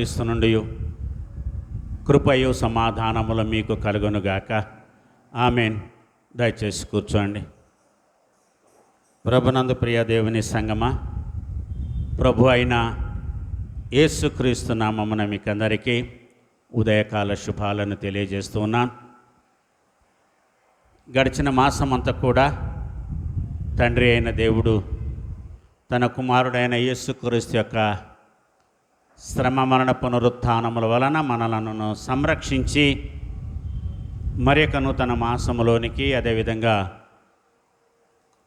క్రీస్తు నుండి కృపయు సమాధానములు మీకు కలుగునుగాక. ఆమేన్. దయచేసి కూర్చోండి. ప్రభునందు ప్రియ దేవుని సంగమా, ప్రభు అయిన యేసుక్రీస్తు నామమున మీకందరికీ ఉదయకాల శుభాలను తెలియజేస్తూ ఉన్నాను. గడిచిన మాసమంతా కూడా తండ్రి అయిన దేవుడు తన కుమారుడైన యేసుక్రీస్తు యొక్క శ్రమ మరణ పునరుత్థానముల వలన మనలను సంరక్షించి మరొక నూతన మాసములోనికి, అదేవిధంగా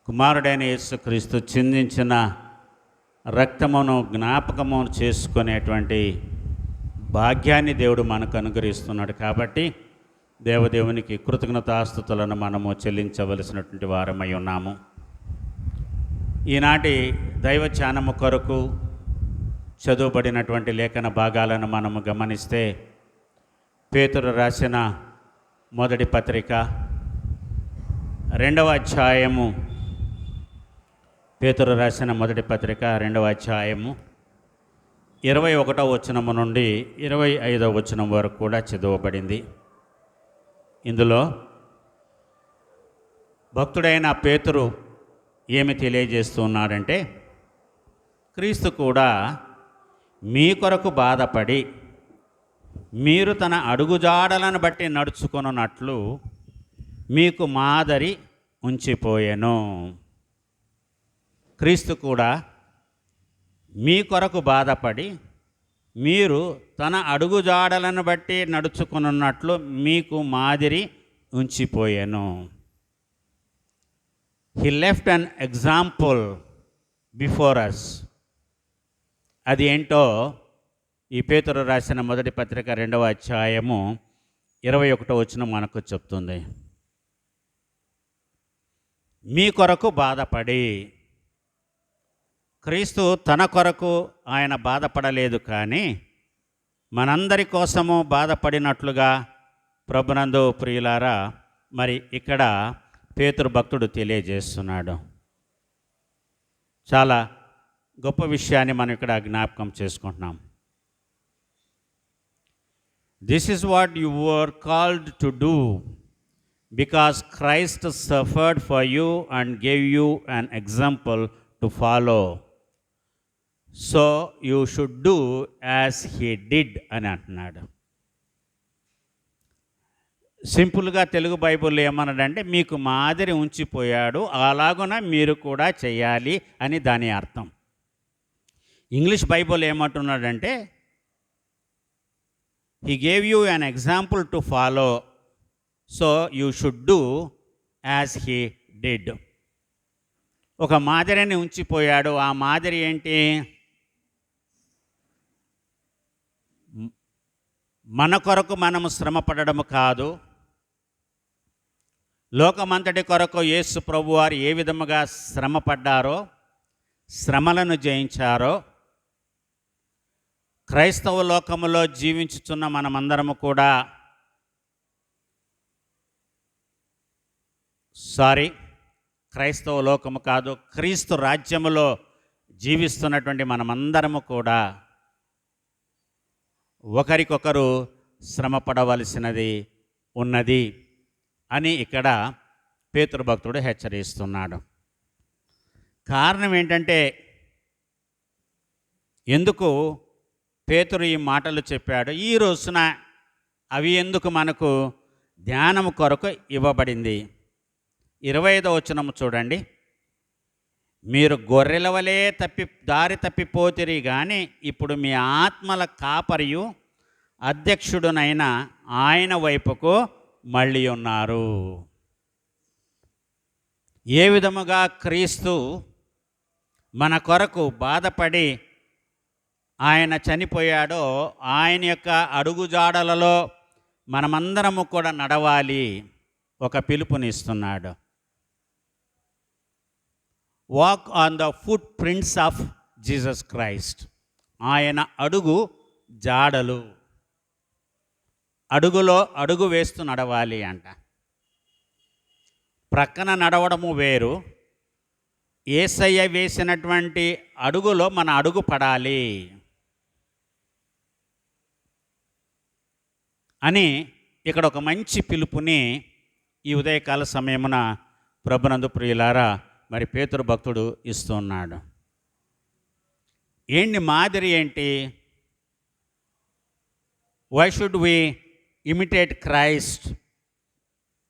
కుమారుడైన యేసుక్రీస్తు చిందించిన రక్తమును జ్ఞాపకము చేసుకునేటువంటి భాగ్యాన్ని దేవుడు మనకు అనుగ్రహిస్తున్నాడు. కాబట్టి దేవదేవునికి కృతజ్ఞతాస్తుతులను మనము చెల్లించవలసినటువంటి వారమై ఉన్నాము. ఈనాటి దైవ ధ్యానము కొరకు చదువుబడినటువంటి లేఖన భాగాలను మనము గమనిస్తే, పేతురు రాసిన మొదటి పత్రిక 2వ అధ్యాయము, పేతురు రాసిన మొదటి పత్రిక 2వ అధ్యాయము 21వ వచనము నుండి 25వ వచనం వరకు కూడా చదువబడింది. ఇందులో భక్తుడైన పేతురు ఏమి తెలియజేస్తున్నాడంటే, క్రీస్తు కూడా మీ కొరకు బాధపడి మీరు తన అడుగుజాడలను బట్టి నడుచుకొనున్నట్లు మీకు మాదిరి ఉంచిపోయెను. క్రీస్తు కూడా మీ కొరకు బాధపడి మీరు తన అడుగుజాడలను బట్టి నడుచుకొనున్నట్లు మీకు మాదిరి ఉంచిపోయెను. He left an example before us. అది ఏంటో ఈ పేతురు రాసిన మొదటి పత్రిక 2వ అధ్యాయము 21వ వచనం మనకు చెప్తుంది. మీ కొరకు బాధపడి, క్రీస్తు తన కొరకు ఆయన బాధపడలేదు, కానీ మనందరి కోసము బాధపడినట్లుగా ప్రభునందు ప్రియులారా మరి ఇక్కడ పేతురు భక్తుడు తెలియజేస్తున్నాడు. చాలా గొప్ప విషయాన్ని మనం ఇక్కడ జ్ఞాపకం చేసుకుంటున్నాం. This is what you were called to do, because Christ suffered for you and gave you an example to follow. So you should do as he did అని అంటున్నాడు. సింపుల్గా తెలుగు బైబిల్లో ఏమన్నాడంటే, మీకు మాదిరి ఉంచిపోయాడు, అలాగున మీరు కూడా చేయాలి అని దాని అర్థం. ఇంగ్లీష్ బైబిల్ ఏమంటున్నాడంటే, he gave you an example to follow, so you should do as he did. ఒక మాదిరిని ఉంచిపోయాడు. ఆ మాదిరి ఏంటి? మన కొరకు మనము శ్రమపడము కాదు, లోకమంతటి కొరకు యేసు ప్రభువారు ఏ విధముగా శ్రమపడ్డారో, శ్రమలను జయించారో, క్రైస్తవ లోకములో జీవించుచున్న మనమందరము కూడా క్రైస్తవ లోకము కాదు, క్రీస్తు రాజ్యములో జీవిస్తున్నటువంటి మనమందరము కూడా ఒకరికొకరు శ్రమపడవలసినది ఉన్నది అని ఇక్కడ పేతురు భక్తుడు హెచ్చరిస్తున్నాడు. కారణం ఏంటంటే, ఎందుకు పేతురు ఈ మాటలు చెప్పాడు, ఈ రోజున అవి ఎందుకు మనకు ధ్యానము కొరకు ఇవ్వబడింది. 25వ వచనము చూడండి. మీరు గొర్రెల వలె దారి తప్పిపోతిరి, కానీ ఇప్పుడు మీ ఆత్మల కాపరియు అధ్యక్షుడునైన ఆయన వైపుకు మళ్ళీ ఉన్నారు. ఏ విధముగా క్రీస్తు మన కొరకు బాధపడి ఆయన చనిపోయాడో, ఆయన యొక్క అడుగుజాడలలో మనమందరము కూడా నడవాలి ఒక పిలుపునిస్తున్నాడు. Walk on the footprints of Jesus Christ. ఆయన అడుగు జాడలు, అడుగులో అడుగు వేస్తూ నడవాలి అంట. ప్రక్కన నడవడము వేరు, యేసయ్య వేసినటువంటి అడుగులో మన అడుగు పడాలి. అని ఇక్కడ ఒక మంచి పిలుపుని ఈ ఉదయకాల సమయమున ప్రభునందు ప్రియులారా మరి పేతురు భక్తుడు ఇస్తున్నాడు. ఏంటి మాదిరి ఏంటి? Why should we imitate Christ?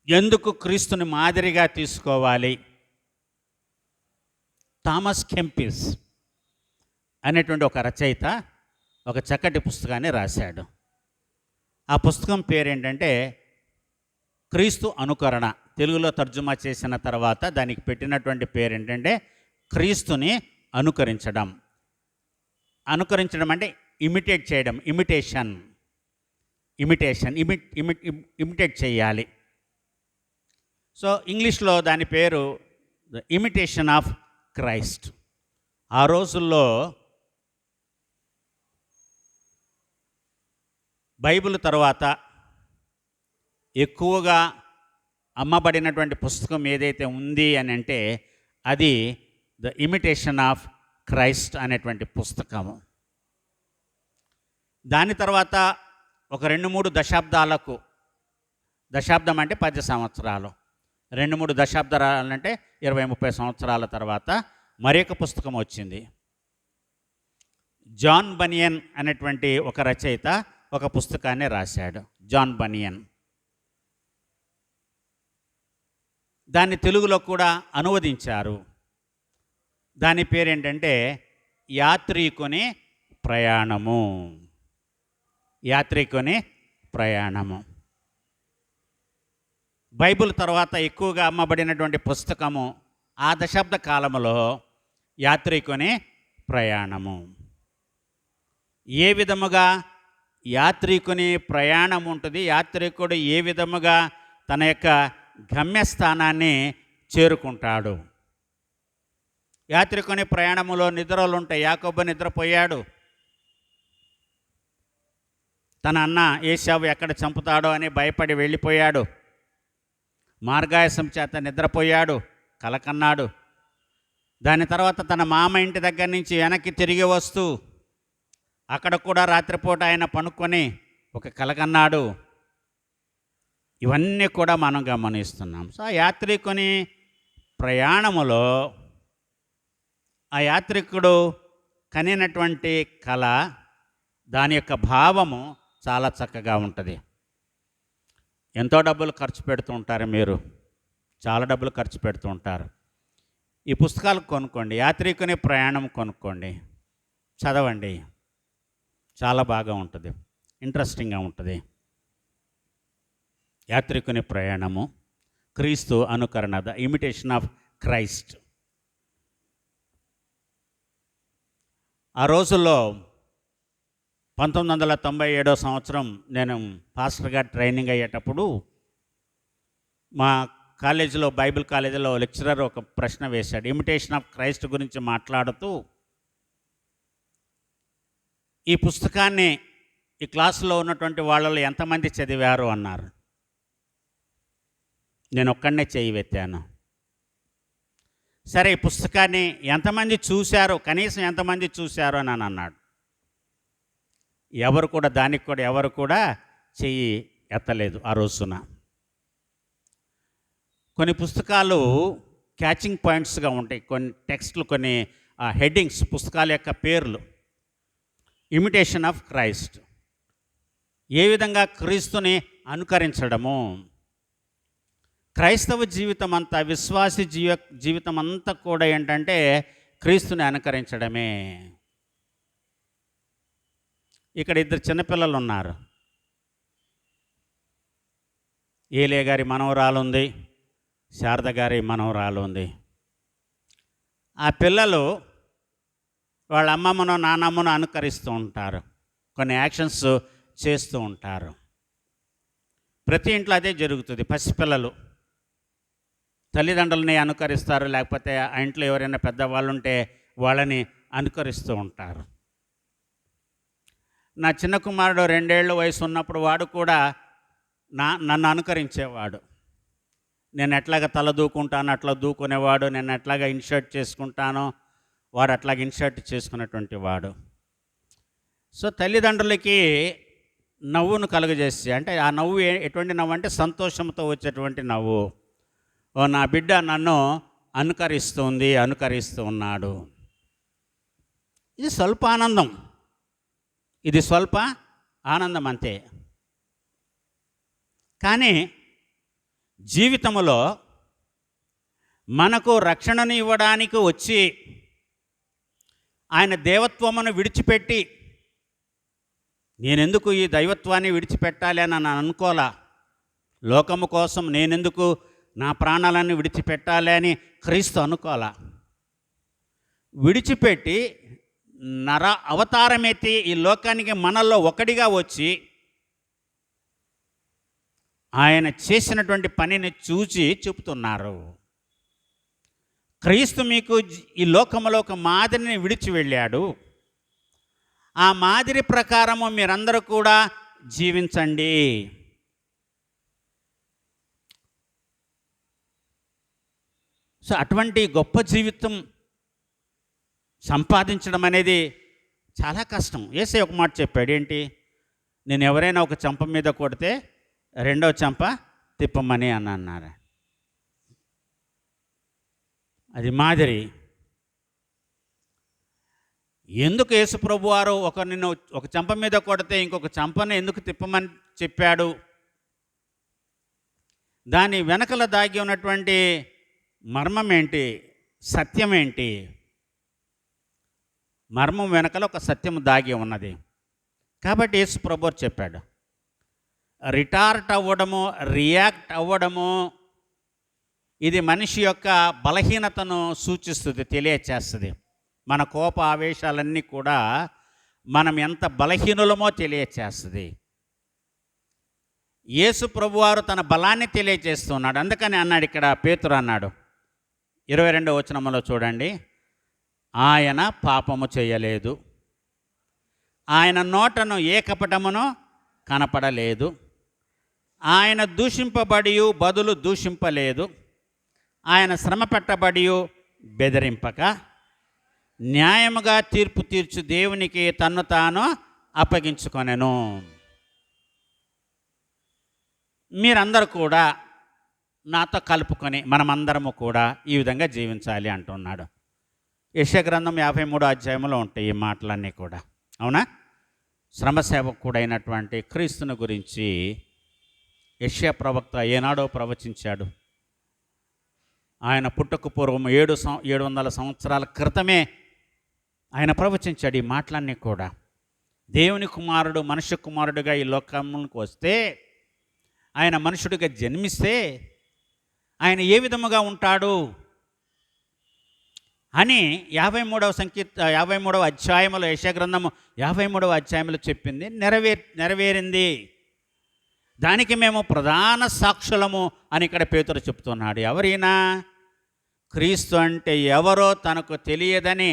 ఎందుకు క్రీస్తుని మాదిరిగా తీసుకోవాలి? థామస్ కెంపిస్ అనేటువంటి ఒక రచయిత ఒక చక్కటి పుస్తకాన్ని రాశాడు. ఆ పుస్తకం పేరేంటంటే క్రీస్తు అనుకరణ. తెలుగులో తర్జుమా చేసిన తర్వాత దానికి పెట్టినటువంటి పేరేంటంటే క్రీస్తుని అనుకరించడం. అనుకరించడం అంటే ఇమిటేట్ చేయడం, ఇమిటేట్ చేయాలి. సో ఇంగ్లీష్లో దాని పేరు ద ఇమిటేషన్ ఆఫ్ క్రైస్ట్. ఆ రోజుల్లో బైబిల్ తర్వాత ఎక్కువగా అమ్మబడినటువంటి పుస్తకం ఏదైతే ఉంది అని అంటే అది ద ఇమిటేషన్ ఆఫ్ క్రైస్ట్ అనేటువంటి పుస్తకము. దాని తర్వాత ఒక 2-3 దశాబ్దాలకు, దశాబ్దం అంటే 10 సంవత్సరాలు, 2-3 దశాబ్దాలు అంటే 20-30 సంవత్సరాల తర్వాత మరొక పుస్తకం వచ్చింది. జాన్ బనియన్ అనేటువంటి ఒక రచయిత ఒక పుస్తకాన్ని రాశాడు, జాన్ బనియన్. దాన్ని తెలుగులో కూడా అనువదించారు. దాని పేరేంటంటే యాత్రికుని ప్రయాణము. యాత్రికుని ప్రయాణము. బైబిల్ తర్వాత ఎక్కువగా అమ్మబడినటువంటి పుస్తకము ఆ దశాబ్ద కాలంలో యాత్రికుని ప్రయాణము. ఏ విధముగా యాత్రికుని ప్రయాణం ఉంటుంది, యాత్రికుడు ఏ విధముగా తన యొక్క గమ్యస్థానాన్ని చేరుకుంటాడు. యాత్రికుని ప్రయాణములో నిద్రలు ఉంటాయి. యాకోబు నిద్రపోయాడు. తన అన్న ఏశావు ఎక్కడ చంపుతాడో అని భయపడి వెళ్ళిపోయాడు. మార్గాయసం చేత నిద్రపోయాడు, కలకన్నాడు. దాని తర్వాత తన మామ ఇంటి దగ్గర నుంచి వెనక్కి తిరిగి వస్తూ అక్కడ కూడా రాత్రిపూట ఆయన పనుక్కొని ఒక కలకన్నాడు. ఇవన్నీ కూడా మనం గమనిస్తున్నాం. సో ఆ యాత్రికుని ప్రయాణములో ఆ యాత్రికుడు కనినటువంటి కళ, దాని యొక్క భావము చాలా చక్కగా ఉంటుంది. ఎంతో డబ్బులు ఖర్చు పెడుతూ ఉంటారు, మీరు చాలా డబ్బులు ఖర్చు పెడుతూ ఉంటారు. ఈ పుస్తకాలు కొనుక్కోండి, యాత్రికుని ప్రయాణం కొనుక్కోండి, చదవండి. చాలా బాగా ఉంటుంది, ఇంట్రెస్టింగ్గా ఉంటుంది. యాత్రికుని ప్రయాణము, క్రీస్తు అనుకరణ, ద ఇమిటేషన్ ఆఫ్ క్రైస్ట్. ఆ రోజుల్లో 1997 సంవత్సరం నేను పాస్టర్గా ట్రైనింగ్ అయ్యేటప్పుడు మా కాలేజీలో, బైబిల్ కాలేజీలో లెక్చరర్ ఒక ప్రశ్న వేశాడు. ఇమిటేషన్ ఆఫ్ క్రైస్ట్ గురించి మాట్లాడుతూ ఈ పుస్తకాన్ని ఈ క్లాసులో ఉన్నటువంటి వాళ్ళలో ఎంతమంది చదివారు అన్నారు. నేను ఒక్కడనే చేయి ఎత్తాను. సరే, ఈ పుస్తకాన్ని ఎంతమంది చూశారు, కనీసం ఎంతమంది చూశారు అని అన్నాడు. ఎవరు కూడా చెయ్యి ఎత్తలేదు ఆ రోజున. కొన్ని పుస్తకాలు క్యాచింగ్ పాయింట్స్గా ఉంటాయి, కొన్ని టెక్స్ట్లు, కొన్ని హెడ్డింగ్స్, పుస్తకాల యొక్క పేర్లు. ఇమిటేషన్ ఆఫ్ క్రైస్ట్, ఏ విధంగా క్రీస్తుని అనుకరించడము. క్రైస్తవ జీవితం అంతా, విశ్వాసి జీవితం అంతా కూడా ఏంటంటే క్రీస్తుని అనుకరించడమే. ఇక్కడ 2 చిన్నపిల్లలు ఉన్నారు. ఏలే గారి మనవరాలు ఉంది, శారద గారి మనవరాలు ఉంది. ఆ పిల్లలు వాళ్ళ అమ్మమ్మను నాన్నమ్మను అనుకరిస్తూ ఉంటారు, కొన్ని యాక్షన్స్ చేస్తూ ఉంటారు. ప్రతి ఇంట్లో అదే జరుగుతుంది. పసిపిల్లలు తల్లిదండ్రులని అనుకరిస్తారు, లేకపోతే ఆ ఇంట్లో ఎవరైనా పెద్దవాళ్ళు ఉంటే వాళ్ళని అనుకరిస్తూ ఉంటారు. నా చిన్న కుమారుడు 2 ఏళ్ల వయసు ఉన్నప్పుడు వాడు కూడా నన్ను అనుకరించేవాడు. నేను ఎట్లాగ తల దూకుంటాను అట్లా దూకునేవాడు, నేను ఎట్లాగ ఇన్షర్ట్ చేసుకుంటానో వాడు అట్లాగ ఇన్షర్ట్ చేసుకున్నటువంటి వాడు. సో తల్లిదండ్రులకి నవ్వును కలుగజేసి, అంటే ఆ నవ్వు ఎటువంటి నవ్వు అంటే సంతోషంతో వచ్చేటువంటి నవ్వు. ఓ నా బిడ్డ నన్ను అనుకరిస్తూ ఉన్నాడు. ఇది స్వల్ప ఆనందం, ఇది స్వల్ప ఆనందం అంతే. కానీ జీవితంలో మనకు రక్షణను ఇవ్వడానికి వచ్చి ఆయన దేవత్వమును విడిచిపెట్టి, నేనెందుకు ఈ దైవత్వాన్ని విడిచిపెట్టాలి అని అనుకోలా. లోకము కోసం నేనెందుకు నా ప్రాణాలను విడిచిపెట్టాలి అని క్రీస్తు అనుకోలా. విడిచిపెట్టి నర అవతారమెత్తి ఈ లోకానికి మనల్లో ఒకటిగా వచ్చి ఆయన చేసినటువంటి పనిని చూచి చెబుతున్నారు. క్రీస్తు మీకు ఈ లోకంలో ఒక మాదిరిని విడిచి వెళ్ళాడు. ఆ మాదిరి ప్రకారము మీరందరూ కూడా జీవించండి. సో అటువంటి గొప్ప జీవితం సంపాదించడం అనేది చాలా కష్టం. యేసయ్య ఒక మాట చెప్పాడు, ఏంటి? నేను ఎవరైనా ఒక చెంప మీద కొడితే రెండవ చెంప తిప్పమని అని అన్నారు. అది మాదిరి. ఎందుకు యేసుప్రభు వారు నిన్ను ఒక చెంప మీద కొడితే ఇంకొక చెంపను ఎందుకు తిప్పమని చెప్పాడు? దాని వెనకల దాగి ఉన్నటువంటి మర్మం ఏంటి, సత్యం ఏంటి? మర్మం వెనకల ఒక సత్యం దాగి ఉన్నది. కాబట్టి యేసుప్రభు చెప్పాడు, రిటార్ట్ అవ్వడము, రియాక్ట్ అవ్వడము ఇది మనిషి యొక్క బలహీనతను సూచిస్తుంది, తెలియచేస్తుంది. మన కోప ఆవేశాలన్నీ కూడా మనం ఎంత బలహీనులమో తెలియచేస్తుంది. యేసు ప్రభువారు తన బలాన్ని తెలియజేస్తున్నాడు. అందుకని అన్నాడు, ఇక్కడ పేతురు అన్నాడు 22వ వచనంలో చూడండి, ఆయన పాపము చేయలేదు, ఆయన నోటను ఏ కపటమును కనపడలేదు, ఆయన దూషింపబడి బదులు దూషింపలేదు, ఆయన శ్రమ పెట్టబడి బెదిరింపక న్యాయముగా తీర్పు తీర్చు దేవునికి తన్ను తాను అప్పగించుకొనెను. మీరందరూ కూడా నాతో కలుపుకొని మనమందరము కూడా ఈ విధంగా జీవించాలి అంటున్నాడు. యెషయా గ్రంథం 53వ అధ్యాయంలో ఉంటాయి ఈ మాటలన్నీ కూడా. అవునా? శ్రమ సేవకుడైనటువంటి క్రీస్తుని గురించి యెషయా ప్రవక్త ఏనాడో ప్రవచించాడు. ఆయన పుట్టక పూర్వం 700 సంవత్సరాల క్రితమే ఆయన ప్రవచించాడు ఈ మాటలన్నీ కూడా. దేవుని కుమారుడు మనుష్య కుమారుడిగా ఈ లోకంలోకి వస్తే, ఆయన మనుషుడిగా జన్మిస్తే ఆయన ఏ విధముగా ఉంటాడు అని 53వ అధ్యాయంలో యెషయా గ్రంథము 53వ అధ్యాయంలో చెప్పింది నెరవేరింది. దానికి మేము ప్రధాన సాక్షులము అని ఇక్కడ పేతురు చెప్తున్నాడు. ఎవరైనా క్రీస్తు అంటే ఎవరో తనకు తెలియదని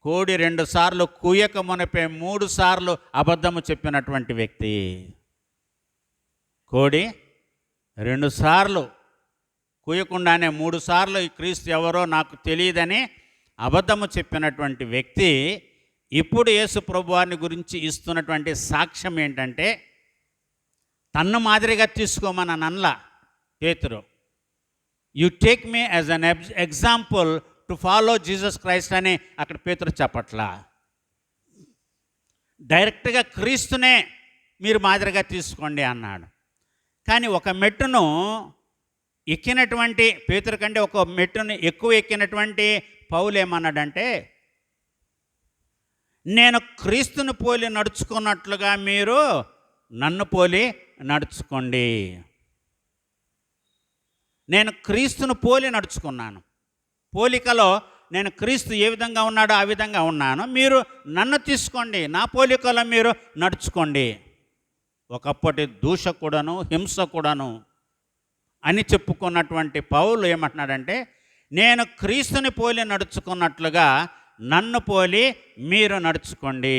కోడి 2 సార్లు కూయక మునిపే 3 సార్లు అబద్ధము చెప్పినటువంటి వ్యక్తి. కోడి 2 సార్లు కూయకుండానే 3 సార్లు ఈ క్రీస్తు ఎవరో నాకు తెలియదని అబద్ధము చెప్పినటువంటి వ్యక్తి ఇప్పుడు యేసు ప్రభువారిని గురించి ఇస్తున్నటువంటి సాక్ష్యం ఏంటంటే, తన్ను మాదిరిగా తీసుకోమని నన్లా పేతురు, you take me as an example to follow Jesus Christ అని అక్కడ పేతురు చెప్పట్లా. డైరెక్ట్గా క్రీస్తునే మీరు మాదిరిగా తీసుకోండి అన్నాడు. కానీ ఒక మెట్టును ఎక్కినటువంటి పేతురు కంటే ఒక మెట్టును ఎక్కువ ఎక్కినటువంటి పౌలు ఏమన్నాడంటే, నేను క్రీస్తుని పోలి నడుచుకున్నట్లుగా మీరు నన్ను పోలి నడుచుకోండి. నేను క్రీస్తును పోలి నడుచుకున్నాను. పోలికలో నేను క్రీస్తు ఏ విధంగా ఉన్నాడో ఆ విధంగా ఉన్నాను. మీరు నన్ను తీసుకోండి, నా పోలికలో మీరు నడుచుకోండి. ఒకప్పటి దూషకుడను హింసకుడను అని చెప్పుకున్నటువంటి పౌలు ఏమంటున్నాడంటే, నేను క్రీస్తుని పోలి నడుచుకున్నట్లుగా నన్ను పోలి మీరు నడుచుకోండి.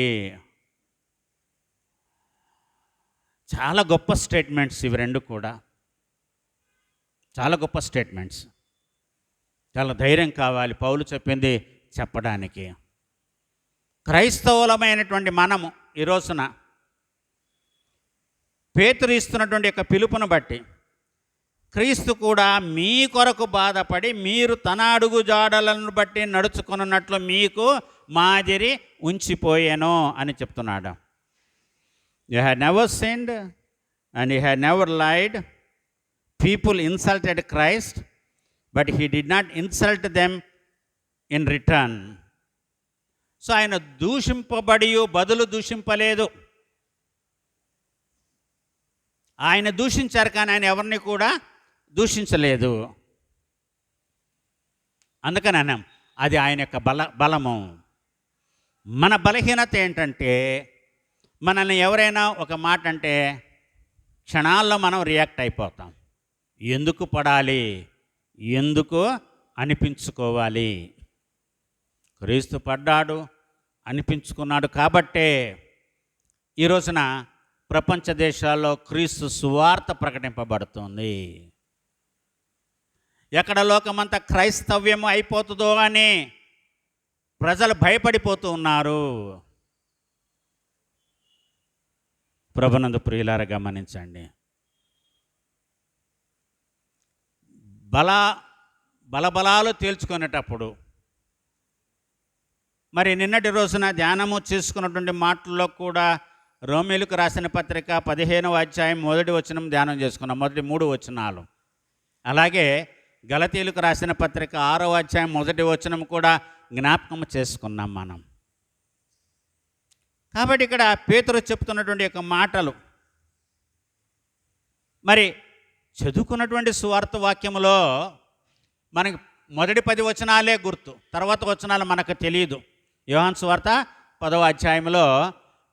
చాలా గొప్ప స్టేట్మెంట్స్ ఇవి రెండు కూడా, చాలా గొప్ప స్టేట్మెంట్స్. చాలా ధైర్యం కావాలి పౌలు చెప్పింది చెప్పడానికి. క్రైస్తవులమైనటువంటి మనము ఈ రోజున పేతురు ఇస్తున్నటువంటి యొక్క పిలుపును బట్టి క్రీస్తు కూడా మీ కొరకు బాధపడి మీరు తన అడుగు జాడలను బట్టి నడుచుకున్నట్లు మీకు మాదిరి ఉంచిపోయాను అని చెప్తున్నాడు. You have never sinned and you have never lied. People insulted Christ but he did not insult them in return. So ఆయన దూషింపబడి బదులు దూషింపలేదు. ఆయన దూషించారు కానీ ఆయన ఎవరిని కూడా దూషించలేదు. అందుకని అన్నాం అది ఆయన యొక్క బలము. మన బలహీనత ఏంటంటే మనల్ని ఎవరైనా ఒక మాట అంటే క్షణాల్లో మనం రియాక్ట్ అయిపోతాం. ఎందుకు పడాలి, ఎందుకు అనిపించుకోవాలి. క్రీస్తు పడ్డాడు, అనిపించుకున్నాడు కాబట్టే ఈ రోజున ప్రపంచ దేశాల్లో క్రీస్తు సువార్త ప్రకటింపబడుతుంది. ఎక్కడ లోకమంతా క్రైస్తవ్యం అయిపోతుందో అని ప్రజలు భయపడిపోతూ ఉన్నారు. ప్రభునందు ప్రియులారా గమనించండి. బలబలాలు తేల్చుకునేటప్పుడు మరి నిన్నటి రోజున ధ్యానము చేసుకున్నటువంటి మాటల్లో కూడా రోమీయులకు రాసిన పత్రిక 15వ అధ్యాయం 1వ వచనం ధ్యానం చేసుకున్నాం, మొదటి 3 వచనాలు. అలాగే గలతీయులకు రాసిన పత్రిక 6వ అధ్యాయం 1వ వచనం కూడా జ్ఞాపకం చేసుకున్నాం మనం. కాబట్టి ఇక్కడ పేతురు చెప్తున్నటువంటి యొక్క మాటలు మరి చదువుకున్నటువంటి సువార్త వాక్యములో మనకి మొదటి 10 వచనాలే గుర్తు, తర్వాత వచనాలు మనకు తెలియదు. యోహాను సువార్త 10వ అధ్యాయంలో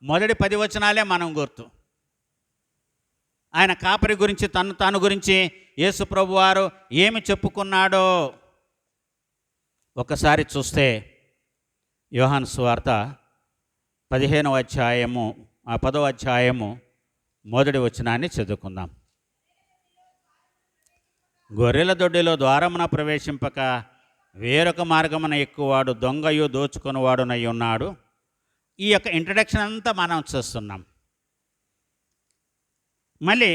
మొదటి 10 వచనాలే మనం గుర్తు. ఆయన కాపరి గురించి తాను గురించి యేసు ప్రభువారు ఏమి చెప్పుకున్నాడో ఒకసారి చూస్తే యోహాను సువార్త 15వ అధ్యాయము 10వ అధ్యాయము మొదటి వచనాన్ని చదువుకుందాం. గొర్రెల దొడ్డిలో ద్వారమున ప్రవేశింపక వేరొక మార్గమున ఎక్కువాడు దొంగయు దోచుకొనివాడునై ఉన్నాడు. ఈ యొక్క ఇంట్రడక్షన్ అంతా మనం చూస్తున్నాం. మళ్ళీ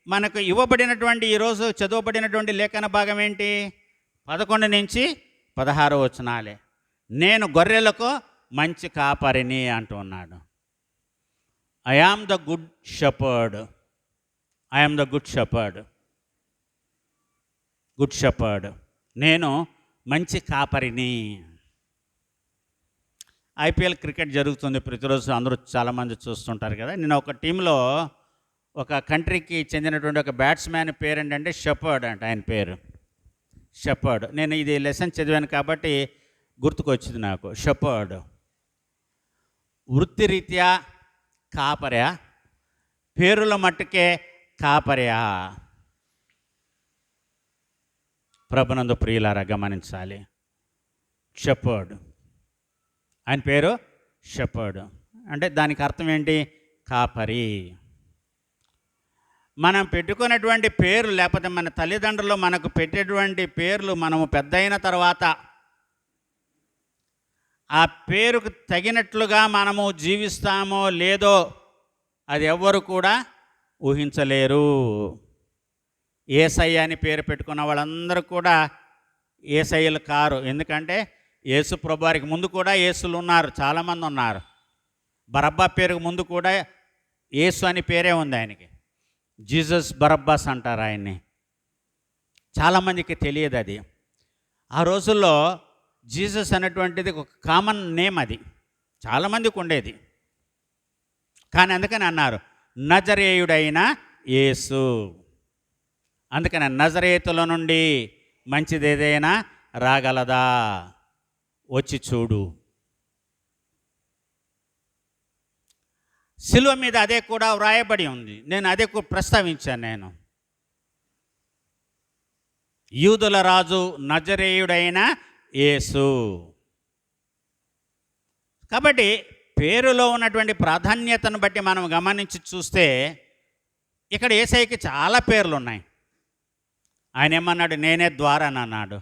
మనకు ఇవ్వబడినటువంటి ఈరోజు చదవబడినటువంటి లేఖన భాగం ఏంటి? 11 నుంచి 16 వచనాలే. నేను గొర్రెలకు మంచి కాపరిని అంటూ ఉన్నాడు. I am the good shepherd. I am the good shepherd. Good shepherd, నేను మంచి కాపరిని. ఐపీఎల్ క్రికెట్ జరుగుతుంది ప్రతిరోజు, అందరూ చాలామంది చూస్తుంటారు కదా. నేను ఒక టీంలో ఒక కంట్రీకి చెందినటువంటి ఒక బ్యాట్స్మ్యాన్ పేరు ఏంటంటే షెపర్డ్ అంట. ఆయన పేరు షెపర్డ్. నేను ఇది లెసన్ చదివాను కాబట్టి గుర్తుకొచ్చింది నాకు. షెపర్డ్ వృత్తిరీత్యా కాపర్యా, పేరుల మట్టుకే కాపర్యా? ప్రభునందు ప్రియులారా గమనించాలి. షెపర్డ్, ఆయన పేరు షెపర్డ్ అంటే దానికి అర్థం ఏంటి? కాపరి. మనం పెట్టుకున్నటువంటి పేర్లు లేకపోతే మన తల్లిదండ్రులు మనకు పెట్టేటువంటి పేర్లు మనము పెద్ద అయిన తర్వాత ఆ పేరుకు తగినట్లుగా మనము జీవిస్తామో లేదో అది ఎవ్వరు కూడా ఊహించలేరు. యేసయ్య అని పేరు పెట్టుకున్న వాళ్ళందరూ కూడా యేసయ్యలు కారు. ఎందుకంటే యేసు ప్రభువారికి ముందు కూడా యేసులు ఉన్నారు, చాలామంది ఉన్నారు. బరబ్బా పేరుకు ముందు కూడా యేసు అని పేరే ఉంది ఆయనకి. జీసస్ బరబ్బాస్ అంటారు ఆయన్ని. చాలామందికి తెలియదు అది. ఆ రోజుల్లో జీసస్ అనేటువంటిది ఒక కామన్ నేమ్, అది చాలామందికి ఉండేది. కానీ అందుకని అన్నారు నజరేయుడైన యేసు. అందుకని నజరేతుల నుండి మంచిది ఏదైనా రాగలదా, వచ్చి చూడు. సిలువ మీద అదే కూడా వ్రాయబడి ఉంది. నేను అదే ప్రస్తావించాను. నేను యూదుల రాజు నజరేయుడైన యేసు. కాబట్టి పేరులో ఉన్నటువంటి ప్రాధాన్యతను బట్టి మనం గమనించి చూస్తే ఇక్కడ యేసయ్యకి చాలా పేర్లు ఉన్నాయి. ఆయన ఏమన్నాడు? నేనే ద్వారాని అన్నాడు,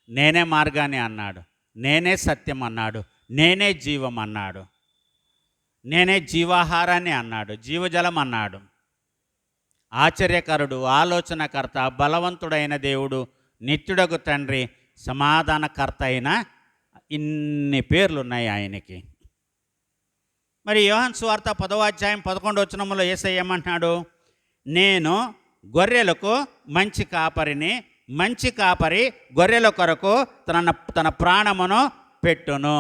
నేనే మార్గాన్ని అన్నాడు, నేనే సత్యం అన్నాడు, నేనే జీవం అన్నాడు, నేనే జీవాహారాన్ని అన్నాడు, జీవజలం అన్నాడు. ఆశ్చర్యకరుడు, ఆలోచనకర్త, బలవంతుడైన దేవుడు, నిత్యుడగు తండ్రి, సమాధానకర్త అయిన ఇన్ని పేర్లు ఉన్నాయి ఆయనకి. మరి యోహాను సువార్త 10వ అధ్యాయం 11వ వచనంలో యేసయ్య ఏమంటున్నాడు? నేను గొర్రెలకు మంచి కాపరిని, మంచి కాపరి గొర్రెల కొరకు తన ప్రాణమును పెట్టును,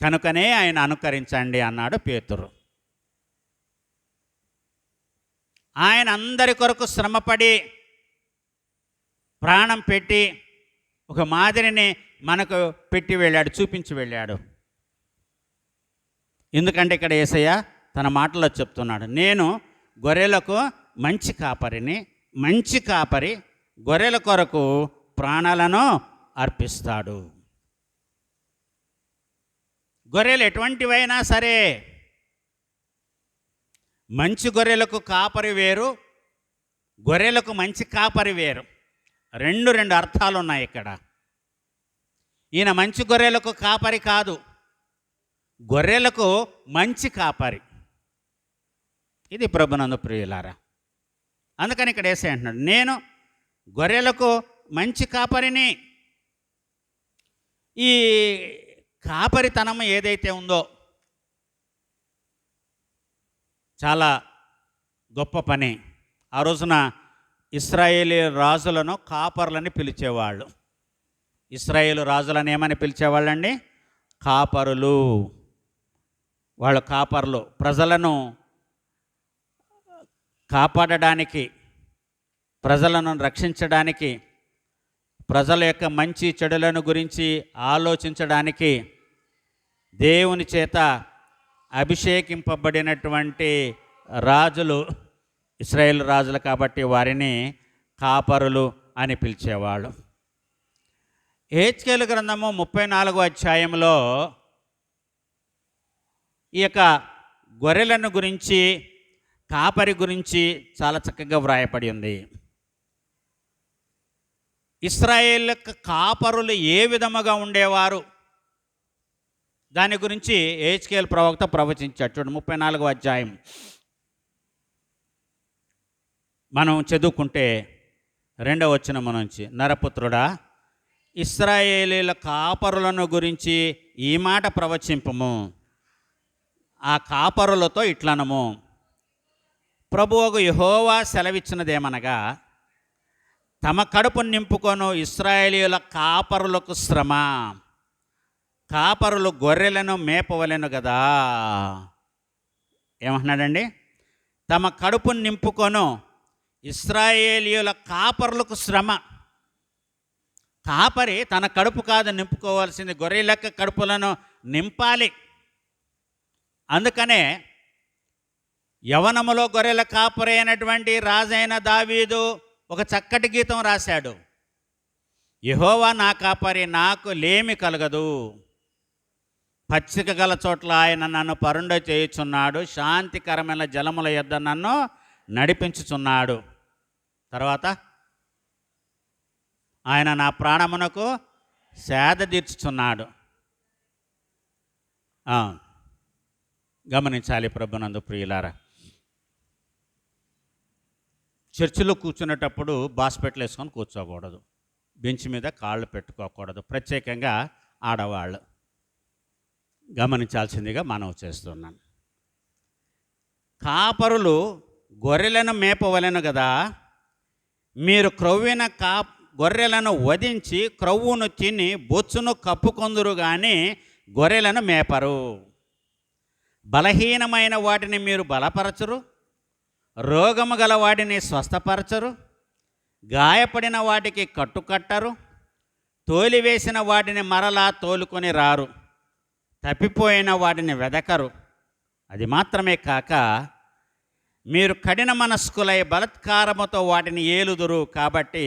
కనుకనే ఆయన అనుకరించండి అన్నాడు పేతురు. ఆయన అందరి కొరకు శ్రమపడి ప్రాణం పెట్టి ఒక మాదిరిని మనకు పెట్టి వెళ్ళాడు, చూపించి వెళ్ళాడు. ఎందుకంటే ఇక్కడ యేసయ్య తన మాటల్లో చెప్తున్నాడు, నేను గొర్రెలకు మంచి కాపరిని, మంచి కాపరి గొర్రెల కొరకు ప్రాణాలను అర్పిస్తాడు. గొర్రెలు ఎటువంటివైనా సరే, మంచి గొర్రెలకు కాపరి వేరు, గొర్రెలకు మంచి కాపరి వేరు. రెండు అర్థాలు ఉన్నాయి ఇక్కడ. ఈయన మంచి గొర్రెలకు కాపరి కాదు, గొర్రెలకు మంచి కాపరి. ఇది ప్రభునందు ప్రియులారా. అందుకని ఇక్కడ యేసయ్య అంటున్నాడు, నేను గొర్రెలకు మంచి కాపరిని. ఈ కాపరితనం ఏదైతే ఉందో చాలా గొప్ప పని. ఆ రోజున ఇశ్రాయేలీ రాజులను కాపర్లని పిలిచేవాళ్ళు. ఇశ్రాయేలు రాజులను ఏమని పిలిచేవాళ్ళండి? కాపరులు. వాళ్ళు కాపర్లు. ప్రజలను కాపాడడానికి, ప్రజలను రక్షించడానికి, ప్రజల యొక్క మంచి చెడులను గురించి ఆలోచించడానికి దేవుని చేత అభిషేకింపబడినటువంటి రాజులు ఇశ్రాయేలు రాజులు. కాబట్టి వారిని కాపరులు అని పిలిచేవాళ్ళు. యెహెజ్కేలు గ్రంథము 34వ అధ్యాయంలో ఈ యొక్క గొర్రెలను గురించి, కాపరి గురించి చాలా చక్కగా వ్రాయపడి ఉంది. ఇశ్రాయేలు కాపరులు ఏ విధముగా ఉండేవారు దాని గురించి యెహెజ్కేలు ప్రవక్త ప్రవచించాడు. చూడండి 34వ అధ్యాయం మనం చదువుకుంటే 2వ వచనం నుంచి, నరపుత్రుడా, ఇశ్రాయేలీల కాపరులను గురించి ఈ మాట ప్రవచింపము. ఆ కాపరులతో ఇట్లనము, ప్రభువుకు యెహోవా సెలవిచ్చినదేమనగా, తమ కడుపు నింపుకొను ఇశ్రాయేలీయుల కాపరులకు శ్రమ. కాపరులు గొర్రెలను మేపవలెను కదా. ఏమంటున్నాడండి? తమ కడుపు నింపుకొను ఇశ్రాయేలీయుల కాపరులకు శ్రమ. కాపరి తన కడుపు కాదు నింపుకోవాల్సింది, గొర్రెల కడుపులను నింపాలి. అందుకనే యవనములో గొర్రెల కాపరి అయినటువంటి రాజైన దావీదు ఒక చక్కటి గీతం రాశాడు. యెహోవా నా కాపరి, నాకు లేమి కలగదు. పచ్చిక గల చోట్ల ఆయన నన్ను పరుండ చేయుచున్నాడు, శాంతికరమైన జలముల యొద్ద నన్ను నడిపించుచున్నాడు. తర్వాత ఆయన నా ప్రాణమునకు సేద తీర్చుచున్నాడు. గమనించాలి ప్రభునందు ప్రియులారా. చర్చిలో కూర్చునేటప్పుడు బాస్పెట్లు వేసుకొని కూర్చోకూడదు, బెంచ్ మీద కాళ్ళు పెట్టుకోకూడదు, ప్రత్యేకంగా ఆడవాళ్ళు. గమనించాల్సిందిగా మనవి చేస్తున్నాను. కాపరులు గొర్రెలను మేపవలెను కదా. మీరు క్రొవ్విన గొర్రెలను వధించి క్రొవ్వును తిని బొచ్చును కప్పుకొందురు కానీ గొర్రెలను మేపరు. బలహీనమైన వాటిని మీరు బలపరచరు, రోగము గల వాటిని స్వస్థపరచరు, గాయపడిన వాటికి కట్టుకట్టరు, తోలివేసిన వాటిని మరలా తోలుకొని రారు, తప్పిపోయిన వాటిని వెదకరు. అది మాత్రమే కాక మీరు కఠిన మనస్కులై బలత్కారముతో వాటిని ఏలుదురు. కాబట్టి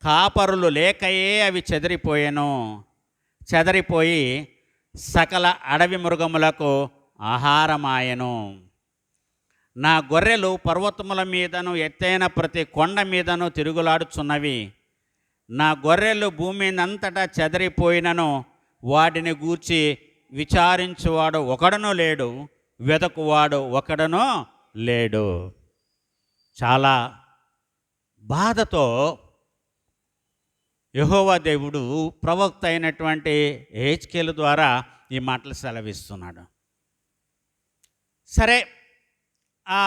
కాపరులు లేకయే అవి చెదరిపోయి సకల అడవి మృగములకు ఆహారమాయను. నా గొర్రెలు పర్వతముల మీదను ఎత్తైన ప్రతి కొండ మీదను తిరుగులాడుచున్నవి. నా గొర్రెలు భూమినంతటా చెదరిపోయినను వాటిని గూర్చి విచారించువాడు ఒకడనూ లేడు, వెదకువాడు ఒకడనూ లేడు. చాలా బాధతో యెహోవా దేవుడు ప్రవక్త అయినటువంటి యెహెజ్కేలు ద్వారా ఈ మాటలు సెలవిస్తున్నాడు. సరే, ఆ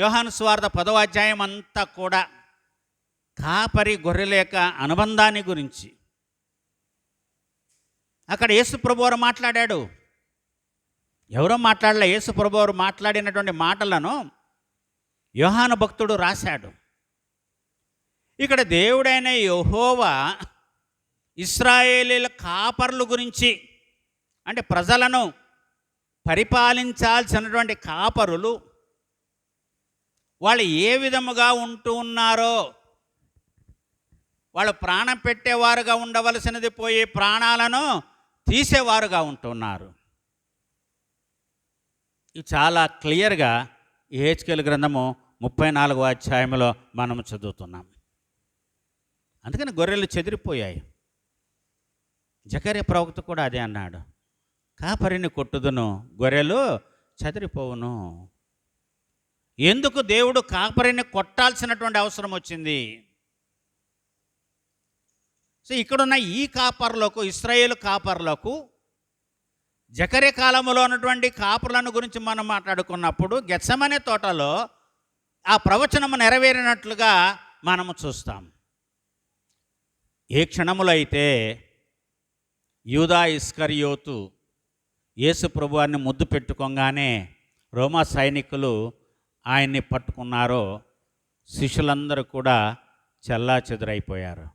యోహాను సువార్త 10వ అధ్యాయం అంతా కూడా కాపరి గొర్రెల యొక్క అనుబంధాన్ని గురించి అక్కడ యేసు ప్రభువారు మాట్లాడాడు. ఎవరో మాట్లాడలే, యేసు ప్రభువారు మాట్లాడినటువంటి మాటలను యోహాను భక్తుడు రాశాడు. ఇక్కడ దేవుడైన యెహోవా ఇశ్రాయేలీల కాపర్ల గురించి, అంటే ప్రజలను పరిపాలించాల్సినటువంటి కాపరులు వాళ్ళు ఏ విధముగా ఉంటూ ఉన్నారో, వాళ్ళు ప్రాణం పెట్టేవారుగా ఉండవలసినది పోయి ప్రాణాలను తీసేవారుగా ఉంటున్నారు. ఇది చాలా క్లియర్గా యెహెజ్కేలు గ్రంథము 34వ అధ్యాయంలో మనం చదువుతున్నాం. అందుకని గొర్రెలు చెదిరిపోయాయి. జకర్యా ప్రవక్త కూడా అదే అన్నాడు, కాపరిని కొట్టుదును, గొర్రెలు చెదిరిపోవును. ఎందుకు దేవుడు కాపరిని కొట్టాల్సినటువంటి అవసరం వచ్చింది? సో ఇక్కడున్న ఈ కాపర్లకు, ఇశ్రాయేలు కాపర్లకు జకర్యా కాలంలో ఉన్నటువంటి కాపర్లను గురించి మనం మాట్లాడుకున్నప్పుడు గెత్సెమనే తోటలో ఆ ప్రవచనము నెరవేరినట్లుగా మనము చూస్తాం. ఏ క్షణములో అయితే యూదా ఇస్కరియోతు యేసు ప్రభువారిని ముద్దు పెట్టుకోగానే రోమా సైనికులు ఆయన్ని పట్టుకున్నారో శిష్యులందరూ కూడా చెల్లాచెదురైపోయారు.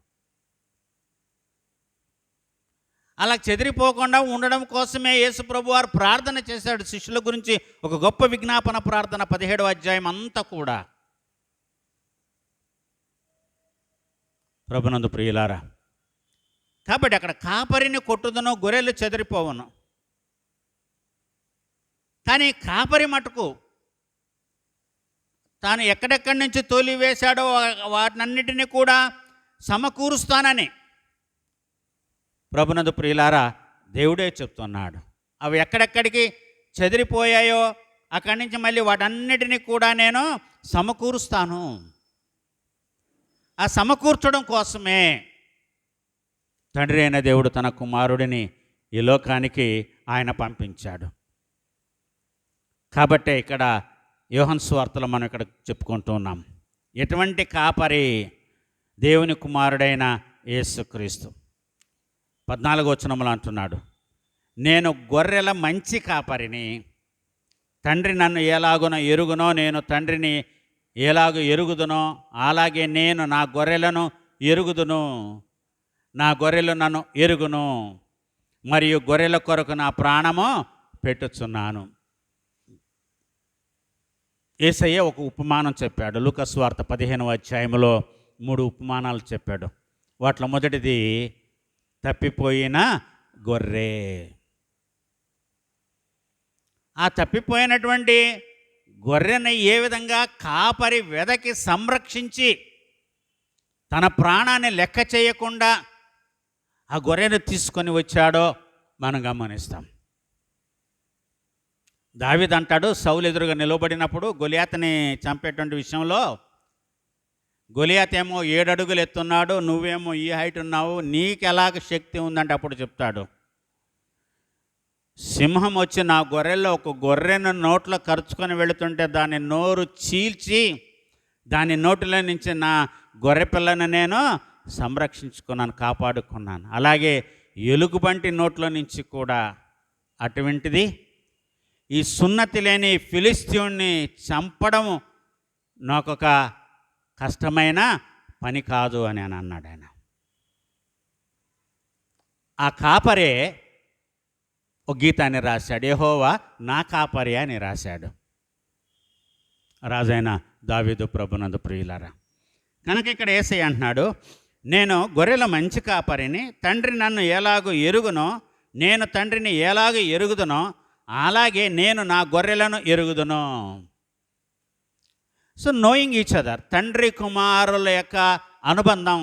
అలా చెదిరిపోకుండా ఉండడం కోసమే యేసు ప్రభువారు ప్రార్థన చేశాడు శిష్యుల గురించి. ఒక గొప్ప విజ్ఞాపన ప్రార్థన 17వ అధ్యాయం అంతా కూడా. ప్రభునందు ప్రియులారా, కాబట్టి అక్కడ కాపరిని కొట్టుదును, గొర్రెలు చెదిరిపోవును. కానీ కాపరి మటుకు తాను ఎక్కడెక్కడి నుంచి తోలివేశాడో వాటినన్నిటినీ కూడా సమకూరుస్తానని ప్రభునందు ప్రియులారా దేవుడే చెప్తున్నాడు. అవి ఎక్కడెక్కడికి చెదిరిపోయాయో అక్కడి నుంచి మళ్ళీ వాటన్నిటినీ కూడా నేను సమకూరుస్తాను. ఆ సమకూర్చడం కోసమే తండ్రి అయిన దేవుడు తన కుమారుడిని ఈ లోకానికి ఆయన పంపించాడు. కాబట్టే ఇక్కడ యోహాను సువార్తలో మనం ఇక్కడ చెప్పుకుంటూ ఉన్నాం. ఎటువంటి కాపరి? దేవుని కుమారుడైన యేసుక్రీస్తు. 14వ వచనంలో అంటున్నాడు, నేను గొర్రెల మంచి కాపరిని, తండ్రి నన్ను ఎలాగునో ఎరుగునో, నేను తండ్రిని ఎలాగో ఎరుగుదునో అలాగే నేను నా గొర్రెలను ఎరుగుదును, నా గొర్రెలు నన్ను ఎరుగును, మరియు గొర్రెల కొరకు నా ప్రాణము పెట్టుచున్నాను. యేసయ్య ఒక ఉపమానం చెప్పాడు. లూకా సువార్త 15వ అధ్యాయంలో 3 ఉపమానాలు చెప్పాడు. వాటిలో మొదటిది తప్పిపోయిన గొర్రె. ఆ తప్పిపోయినటువంటి గొర్రెని ఏ విధంగా కాపరి వెదకి సంరక్షించి తన ప్రాణాన్ని లెక్క చేయకుండా ఆ గొర్రెను తీసుకొని వచ్చాడో మనం గమనిస్తాం. దావీదు అంటాడు, సౌలు ఎదురుగా నిలబడినప్పుడు గొలియాతుని చంపేటువంటి విషయంలో, గొలియాత్ ఏమో 7 అడుగులు ఎత్తున్నాడు, నువ్వేమో ఈ హైట్ ఉన్నావు, నీకు ఎలాగ శక్తి ఉందంటే అప్పుడు చెప్తాడు, సింహం వచ్చి నా గొర్రెల్లో ఒక గొర్రెను నోట్లో కరుచుకొని వెళుతుంటే దాని నోరు చీల్చి దాని నోటిలో నుంచి నా గొర్రె పిల్లను నేను సంరక్షించుకున్నాను, కాపాడుకున్నాను. అలాగే ఎలుగుబంటి నోట్లో నుంచి కూడా అటువంటిది ఈ సున్నతి లేని ఫిలిస్తీయుణ్ణి చంపడం నాకొక కష్టమైన పని కాదు అని అన్నాడు ఆయన. ఆ కాపరే ఒక గీతాన్ని రాశాడు, యెహోవా నా కాపరి అని రాశాడు రాజైన దావీదు ప్రభునందు ప్రియులారా. కనుక ఇక్కడ యేసయ్య అంటున్నాడు, నేను గొర్రెల మంచి కాపరిని, తండ్రి నన్ను ఎలాగో ఎరుగునో, నేను తండ్రిని ఎలాగో ఎరుగుదునో అలాగే నేను నా గొర్రెలను ఎరుగుదును. సో నోయింగ్ ఈచ్ అదర్, తండ్రి కుమారుల యొక్క అనుబంధం.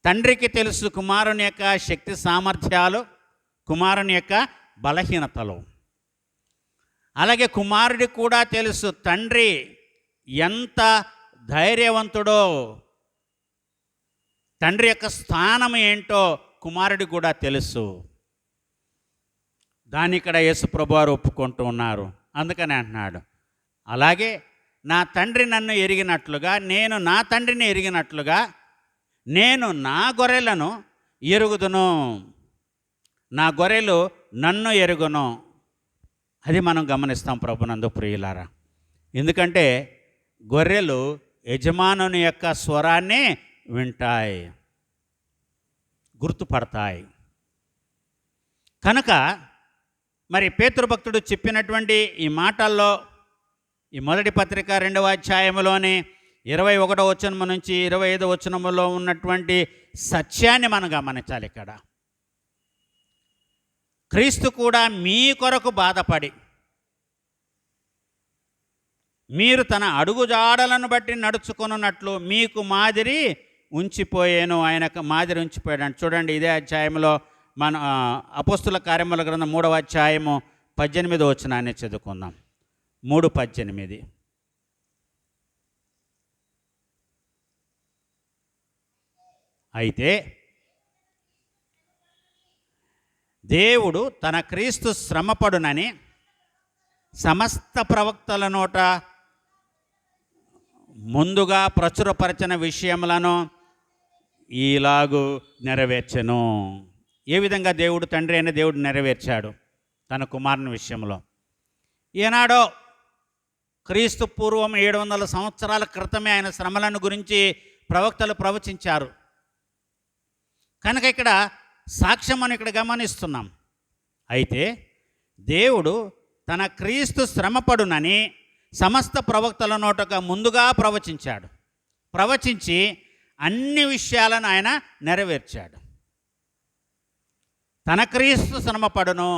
తండ్రికి తెలుసు కుమారుని యొక్క శక్తి సామర్థ్యాలు, కుమారుని యొక్క బలహీనతలు. అలాగే కుమారుడికి కూడా తెలుసు తండ్రి ఎంత ధైర్యవంతుడో, తండ్రి యొక్క స్థానం ఏంటో కుమారుడికి కూడా తెలుసు. దాన్ని ఇక్కడ యేసు ప్రభువారు ఒప్పుకుంటూ ఉన్నారు. అందుకని అంటున్నాడు, అలాగే నా తండ్రి నన్ను ఎరిగినట్లుగా నేను నా తండ్రిని ఎరిగినట్లుగా నేను నా గొర్రెలను ఎరుగుదును, నా గొర్రెలు నన్ను ఎరుగును. అది మనం గమనిస్తాం ప్రభునందు ప్రియులారా. ఎందుకంటే గొర్రెలు యజమానుని యొక్క స్వరాన్ని వింటాయి, గుర్తుపడతాయి. కనుక మరి పేతురు భక్తుడు చెప్పినటువంటి ఈ మాటల్లో ఈ మొదటి పత్రిక 2వ అధ్యాయంలోని 21వ వచనం నుంచి 25వ వచనంలో ఉన్నటువంటి సత్యాన్ని మనం గమనించాలి. ఇక్కడ క్రీస్తు కూడా మీ కొరకు బాధపడి మీరు తన అడుగుజాడలను బట్టి నడుచుకున్నట్లు మీకు మాదిరి ఉంచిపోయాను. ఆయనకు మాదిరి ఉంచిపోయాడు. చూడండి, ఇదే అధ్యాయంలో మన అపోస్తుల కార్యముల గ్రంథం 3వ అధ్యాయము 18వ వచనాన్ని చదువుకుందాం. 3:18. అయితే దేవుడు తన క్రీస్తు శ్రమపడునని సమస్త ప్రవక్తల నోట ముందుగా ప్రచురపరచిన విషయములను ఈలాగు నెరవేర్చెను. ఏ విధంగా దేవుడు, తండ్రి అయిన దేవుడు నెరవేర్చాడు తన కుమారుని విషయంలో? ఏనాడో క్రీస్తు పూర్వం 700 సంవత్సరాల క్రితమే ఆయన శ్రమలను గురించి ప్రవక్తలు ప్రవచించారు. కనుక ఇక్కడ సాక్ష్యం అని ఇక్కడ గమనిస్తున్నాం. అయితే దేవుడు తన క్రీస్తు శ్రమపడునని సమస్త ప్రవక్తల నోటగా ముందుగా ప్రవచించాడు. ప్రవచించి అన్ని విషయాలను ఆయన నెరవేర్చాడు. తన క్రీస్తు శ్రమపడును,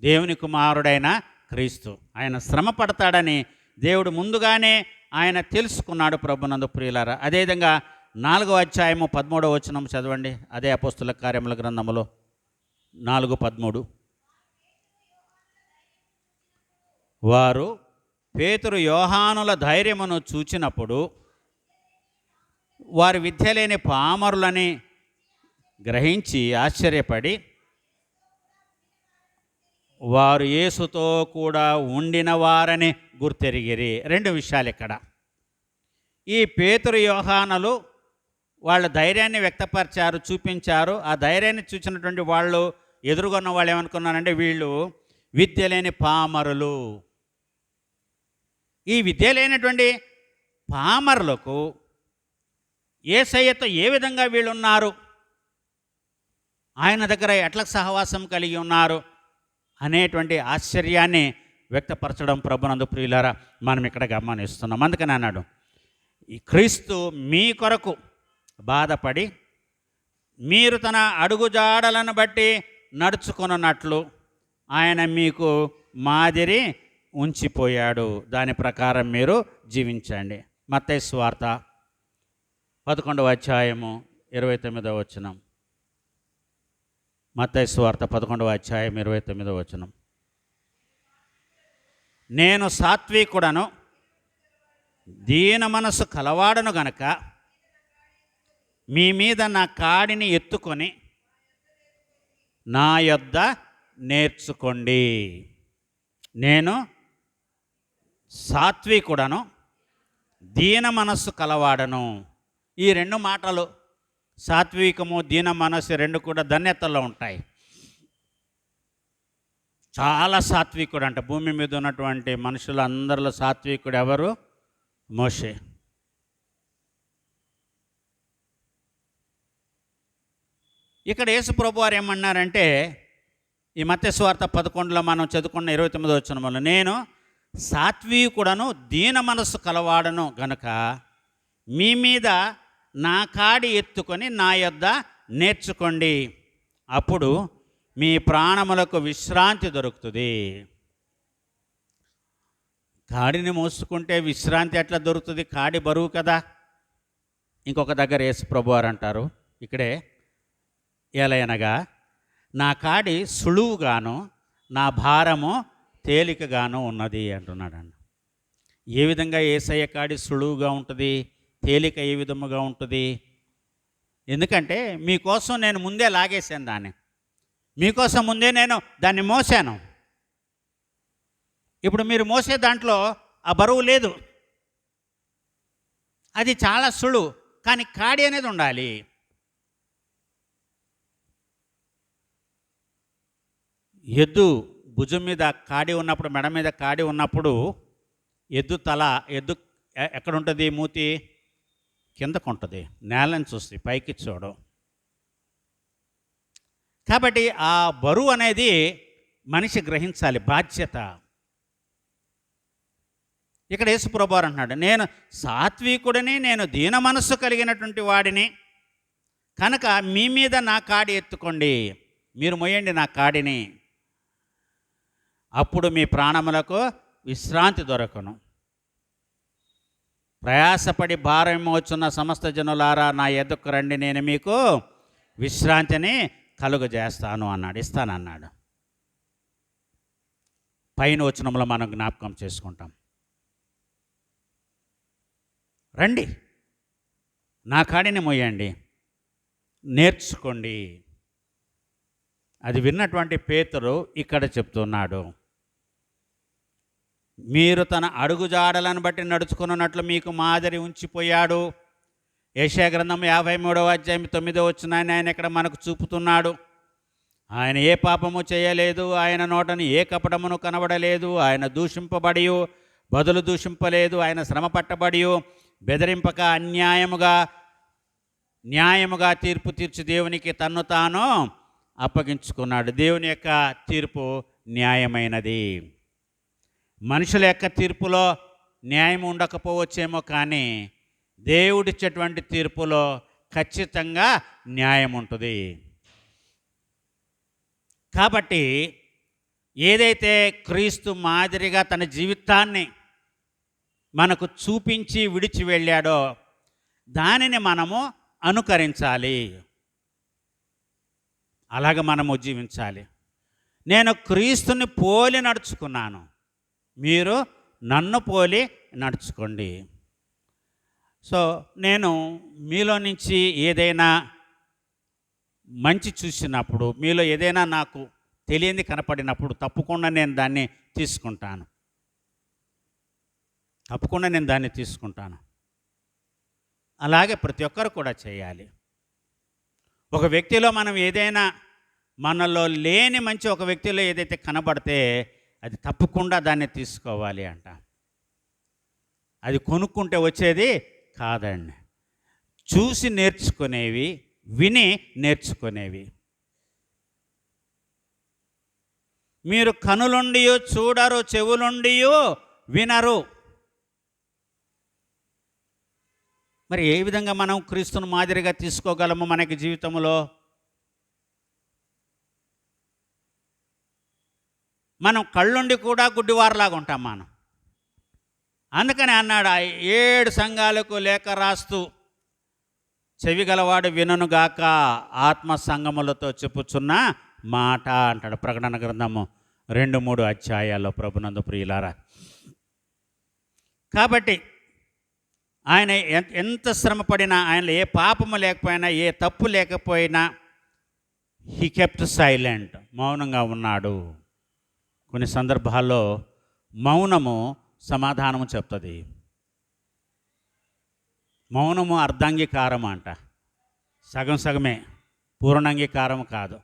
దేవుని కుమారుడైన క్రీస్తు ఆయన శ్రమ పడతాడని దేవుడు ముందుగానే ఆయన తెలుసుకున్నాడు. ప్రభునందు ప్రియులారా, అదేవిధంగా 4వ అధ్యాయము 13వ వచనం చదవండి. అదే అపోస్తుల కార్యముల గ్రంథములో 4:13. వారు పేతురు యోహానుల ధైర్యమును చూచినప్పుడు వారి విద్య లేని పామరులని గ్రహించి ఆశ్చర్యపడి వారు యేసుతో కూడా ఉండిన వారని గుర్తెరిగిరి. 2 విషయాలు ఇక్కడ. ఈ పేతురు యోహానులు వాళ్ళ ధైర్యాన్ని వ్యక్తపరిచారు, చూపించారు. ఆ ధైర్యాన్ని చూసినటువంటి వాళ్ళు, ఎదురుగొన్న వాళ్ళు ఏమనుకున్నారంటే వీళ్ళు విద్య లేని పామరులు. ఈ విద్య లేనటువంటి పామరులకు యేసయ్యతో ఏ విధంగా వీళ్ళు ఉన్నారు, ఆయన దగ్గర ఎట్లా సహవాసం కలిగి ఉన్నారు అనేటువంటి ఆశ్చర్యాన్ని వ్యక్తపరచడం ప్రభునందు ప్రియులారా మనం ఇక్కడ గమనిస్తున్నాం. అందుకని అన్నాడు, ఈ క్రీస్తు మీ కొరకు బాధపడి మీరు తన అడుగుజాడలను బట్టి నడుచుకున్నట్లు ఆయన మీకు మాదిరి ఉంచిపోయాడు. దాని ప్రకారం మీరు జీవించండి. మత్తయి సువార్త 11వ అధ్యాయము 29వ వచనం. మత్తయి సువార్త 11వ అధ్యాయం 29వ వచనం. నేను సాత్వికుడను దీన మనసు కలవాడను గనక మీ మీద నా కాడిని ఎత్తుకొని నా యొద్ద నేర్చుకోండి. నేను సాత్వికుడను దీన మనస్సు కలవాడను. ఈ 2 మాటలు, సాత్వికము, దీన మనస్సు, 2 కూడా ధన్యతల్లో ఉంటాయి. చాలా సాత్వికుడు అంట. భూమి మీద ఉన్నటువంటి మనుషులందరిలో సాత్వికుడు ఎవరు? మోషే. ఇక్కడ యేసు ప్రభు వారు ఏమన్నారంటే, ఈ మత్తయి సువార్త 11లో మనం చదువుకున్న 29వ వచనంలో, నేను సాత్వికుడను దీన మనస్సు కలవాడను గనుక మీ మీద నా కాడి ఎత్తుకొని నా యొద్ద నేర్చుకోండి, అప్పుడు మీ ప్రాణములకు విశ్రాంతి దొరుకుతుంది. కాడిని మోసుకుంటే విశ్రాంతి ఎట్లా దొరుకుతుంది? కాడి బరువు కదా. ఇంకొక దగ్గర యేసు ప్రభువారు అంటారు ఇక్కడే, ఎలయనగా నా కాడి సులువుగాను నా భారము తేలికగాను ఉన్నది అంటున్నాడు. ఏ విధంగా యేసయ్య కాడి సులువుగా ఉంటుంది, తేలిక ఏ విధముగా ఉంటుంది? ఎందుకంటే మీకోసం నేను ముందే లాగేశాను దాన్ని, మీకోసం ముందే నేను దాన్ని మోసాను. ఇప్పుడు మీరు మోసే దాంట్లో ఆ బరువు లేదు, అది చాలా సులువు. కానీ కాడి అనేది ఉండాలి. ఎద్దు భుజం మీద కాడి ఉన్నప్పుడు, మెడ మీద కాడి ఉన్నప్పుడు ఎద్దు ఎక్కడ ఉంటుంది? మూతి కిందకు ఉంటుంది, నేలని చూసి పైకి చూడం. కాబట్టి ఆ బరువు అనేది మనిషి గ్రహించాలి, బాధ్యత. ఇక్కడ యేసుప్రభువారు అంటున్నాడు, నేను సాత్వికుడిని, నేను దీన మనస్సు కలిగినటువంటి వాడిని, కనుక మీ మీద నా కాడి ఎత్తుకోండి, మీరు మోయండి నా కాడిని, అప్పుడు మీ ప్రాణములకు విశ్రాంతి దొరకను. ప్రయాసపడి భారం మోచున్న సమస్త జనులారా నా ఎద్దుకు రండి, నేను మీకు విశ్రాంతిని కలుగజేస్తాను అన్నాడు, ఇస్తానన్నాడు. పైన వచనంలో మనం జ్ఞాపకం చేసుకుంటాం. రండి, నా కాడిని మోయండి, నేర్చుకోండి. అది విన్నటువంటి పేతురు ఇక్కడ చెప్తున్నాడు, మీరు తన అడుగుజాడలను బట్టి నడుచుకున్నట్లు మీకు మాదిరి ఉంచిపోయాడు. యెషయా గ్రంథం 53వ అధ్యాయం 9వ వచనాన్ని ఆయన ఇక్కడ మనకు చూపుతున్నాడు. ఆయన ఏ పాపము చేయలేదు, ఆయన నోటను ఏ కపటమును కనబడలేదు, ఆయన దూషింపబడి బదులు దూషింపలేదు, ఆయన శ్రమ పట్టబడి బెదిరింపక న్యాయముగా తీర్పు తీర్చి దేవునికి తన్ను తాను అప్పగించుకున్నాడు. దేవుని యొక్క తీర్పు న్యాయమైనది. మనుషుల యొక్క తీర్పులో న్యాయం ఉండకపోవచ్చేమో, కానీ దేవుడిచ్చేటువంటి తీర్పులో ఖచ్చితంగా న్యాయం ఉంటుంది. కాబట్టి ఏదైతే క్రీస్తు మాదిరిగా తన జీవితాన్ని మనకు చూపించి విడిచి వెళ్ళాడో దానిని మనము అనుకరించాలి, అలాగ మనము జీవించాలి. నేను క్రీస్తుని పోలి నడుచుకున్నాను, మీరు నన్ను పోలి నడుచుకోండి. సో నేను మీలో నుంచి ఏదైనా మంచి చూసినప్పుడు, మీలో ఏదైనా నాకు తెలియంది కనపడినప్పుడు తప్పకుండా నేను దాన్ని తీసుకుంటాను, అలాగే ప్రతి ఒక్కరు కూడా చేయాలి. ఒక వ్యక్తిలో మనం ఏదైనా మనలో లేని మంచి ఒక వ్యక్తిలో ఏదైతే కనబడితే అది తప్పకుండా దాన్ని తీసుకోవాలి అంట. అది కొనుక్కుంటే వచ్చేది కాదండి, చూసి నేర్చుకునేవి, విని నేర్చుకునేవి. మీరు కనులుండి చూడరు, చెవులుండి వినరు. మరి ఏ విధంగా మనం క్రీస్తును మాదిరిగా తీసుకోగలము మనకి జీవితంలో? మనం కళ్ళుండి కూడా గుడ్డివారలాగా ఉంటాం మనం. అందుకని అన్నాడు, 7 సంఘాలకు లేఖ రాస్తూ, చెవిగలవాడు విననుగాక, ఆత్మ సంగములతో చెప్పుచున్న మాట అంటాడు. ప్రకటన గ్రంథము 2-3 అధ్యాయాల్లో ప్రభునందు ప్రియులారా. కాబట్టి ఆయన ఎంత శ్రమ పడినా, ఆయనలో ఏ పాపము లేకపోయినా, ఏ తప్పు లేకపోయినా, హీ కెప్ట్ సైలెంట్, మౌనంగా ఉన్నాడు. కొన్ని సందర్భాల్లో మౌనము సమాధానము చెప్తుంది. మౌనము అర్ధాంగీకారం అంట, సగం సగమే, పూర్ణాంగీకారం కాదు.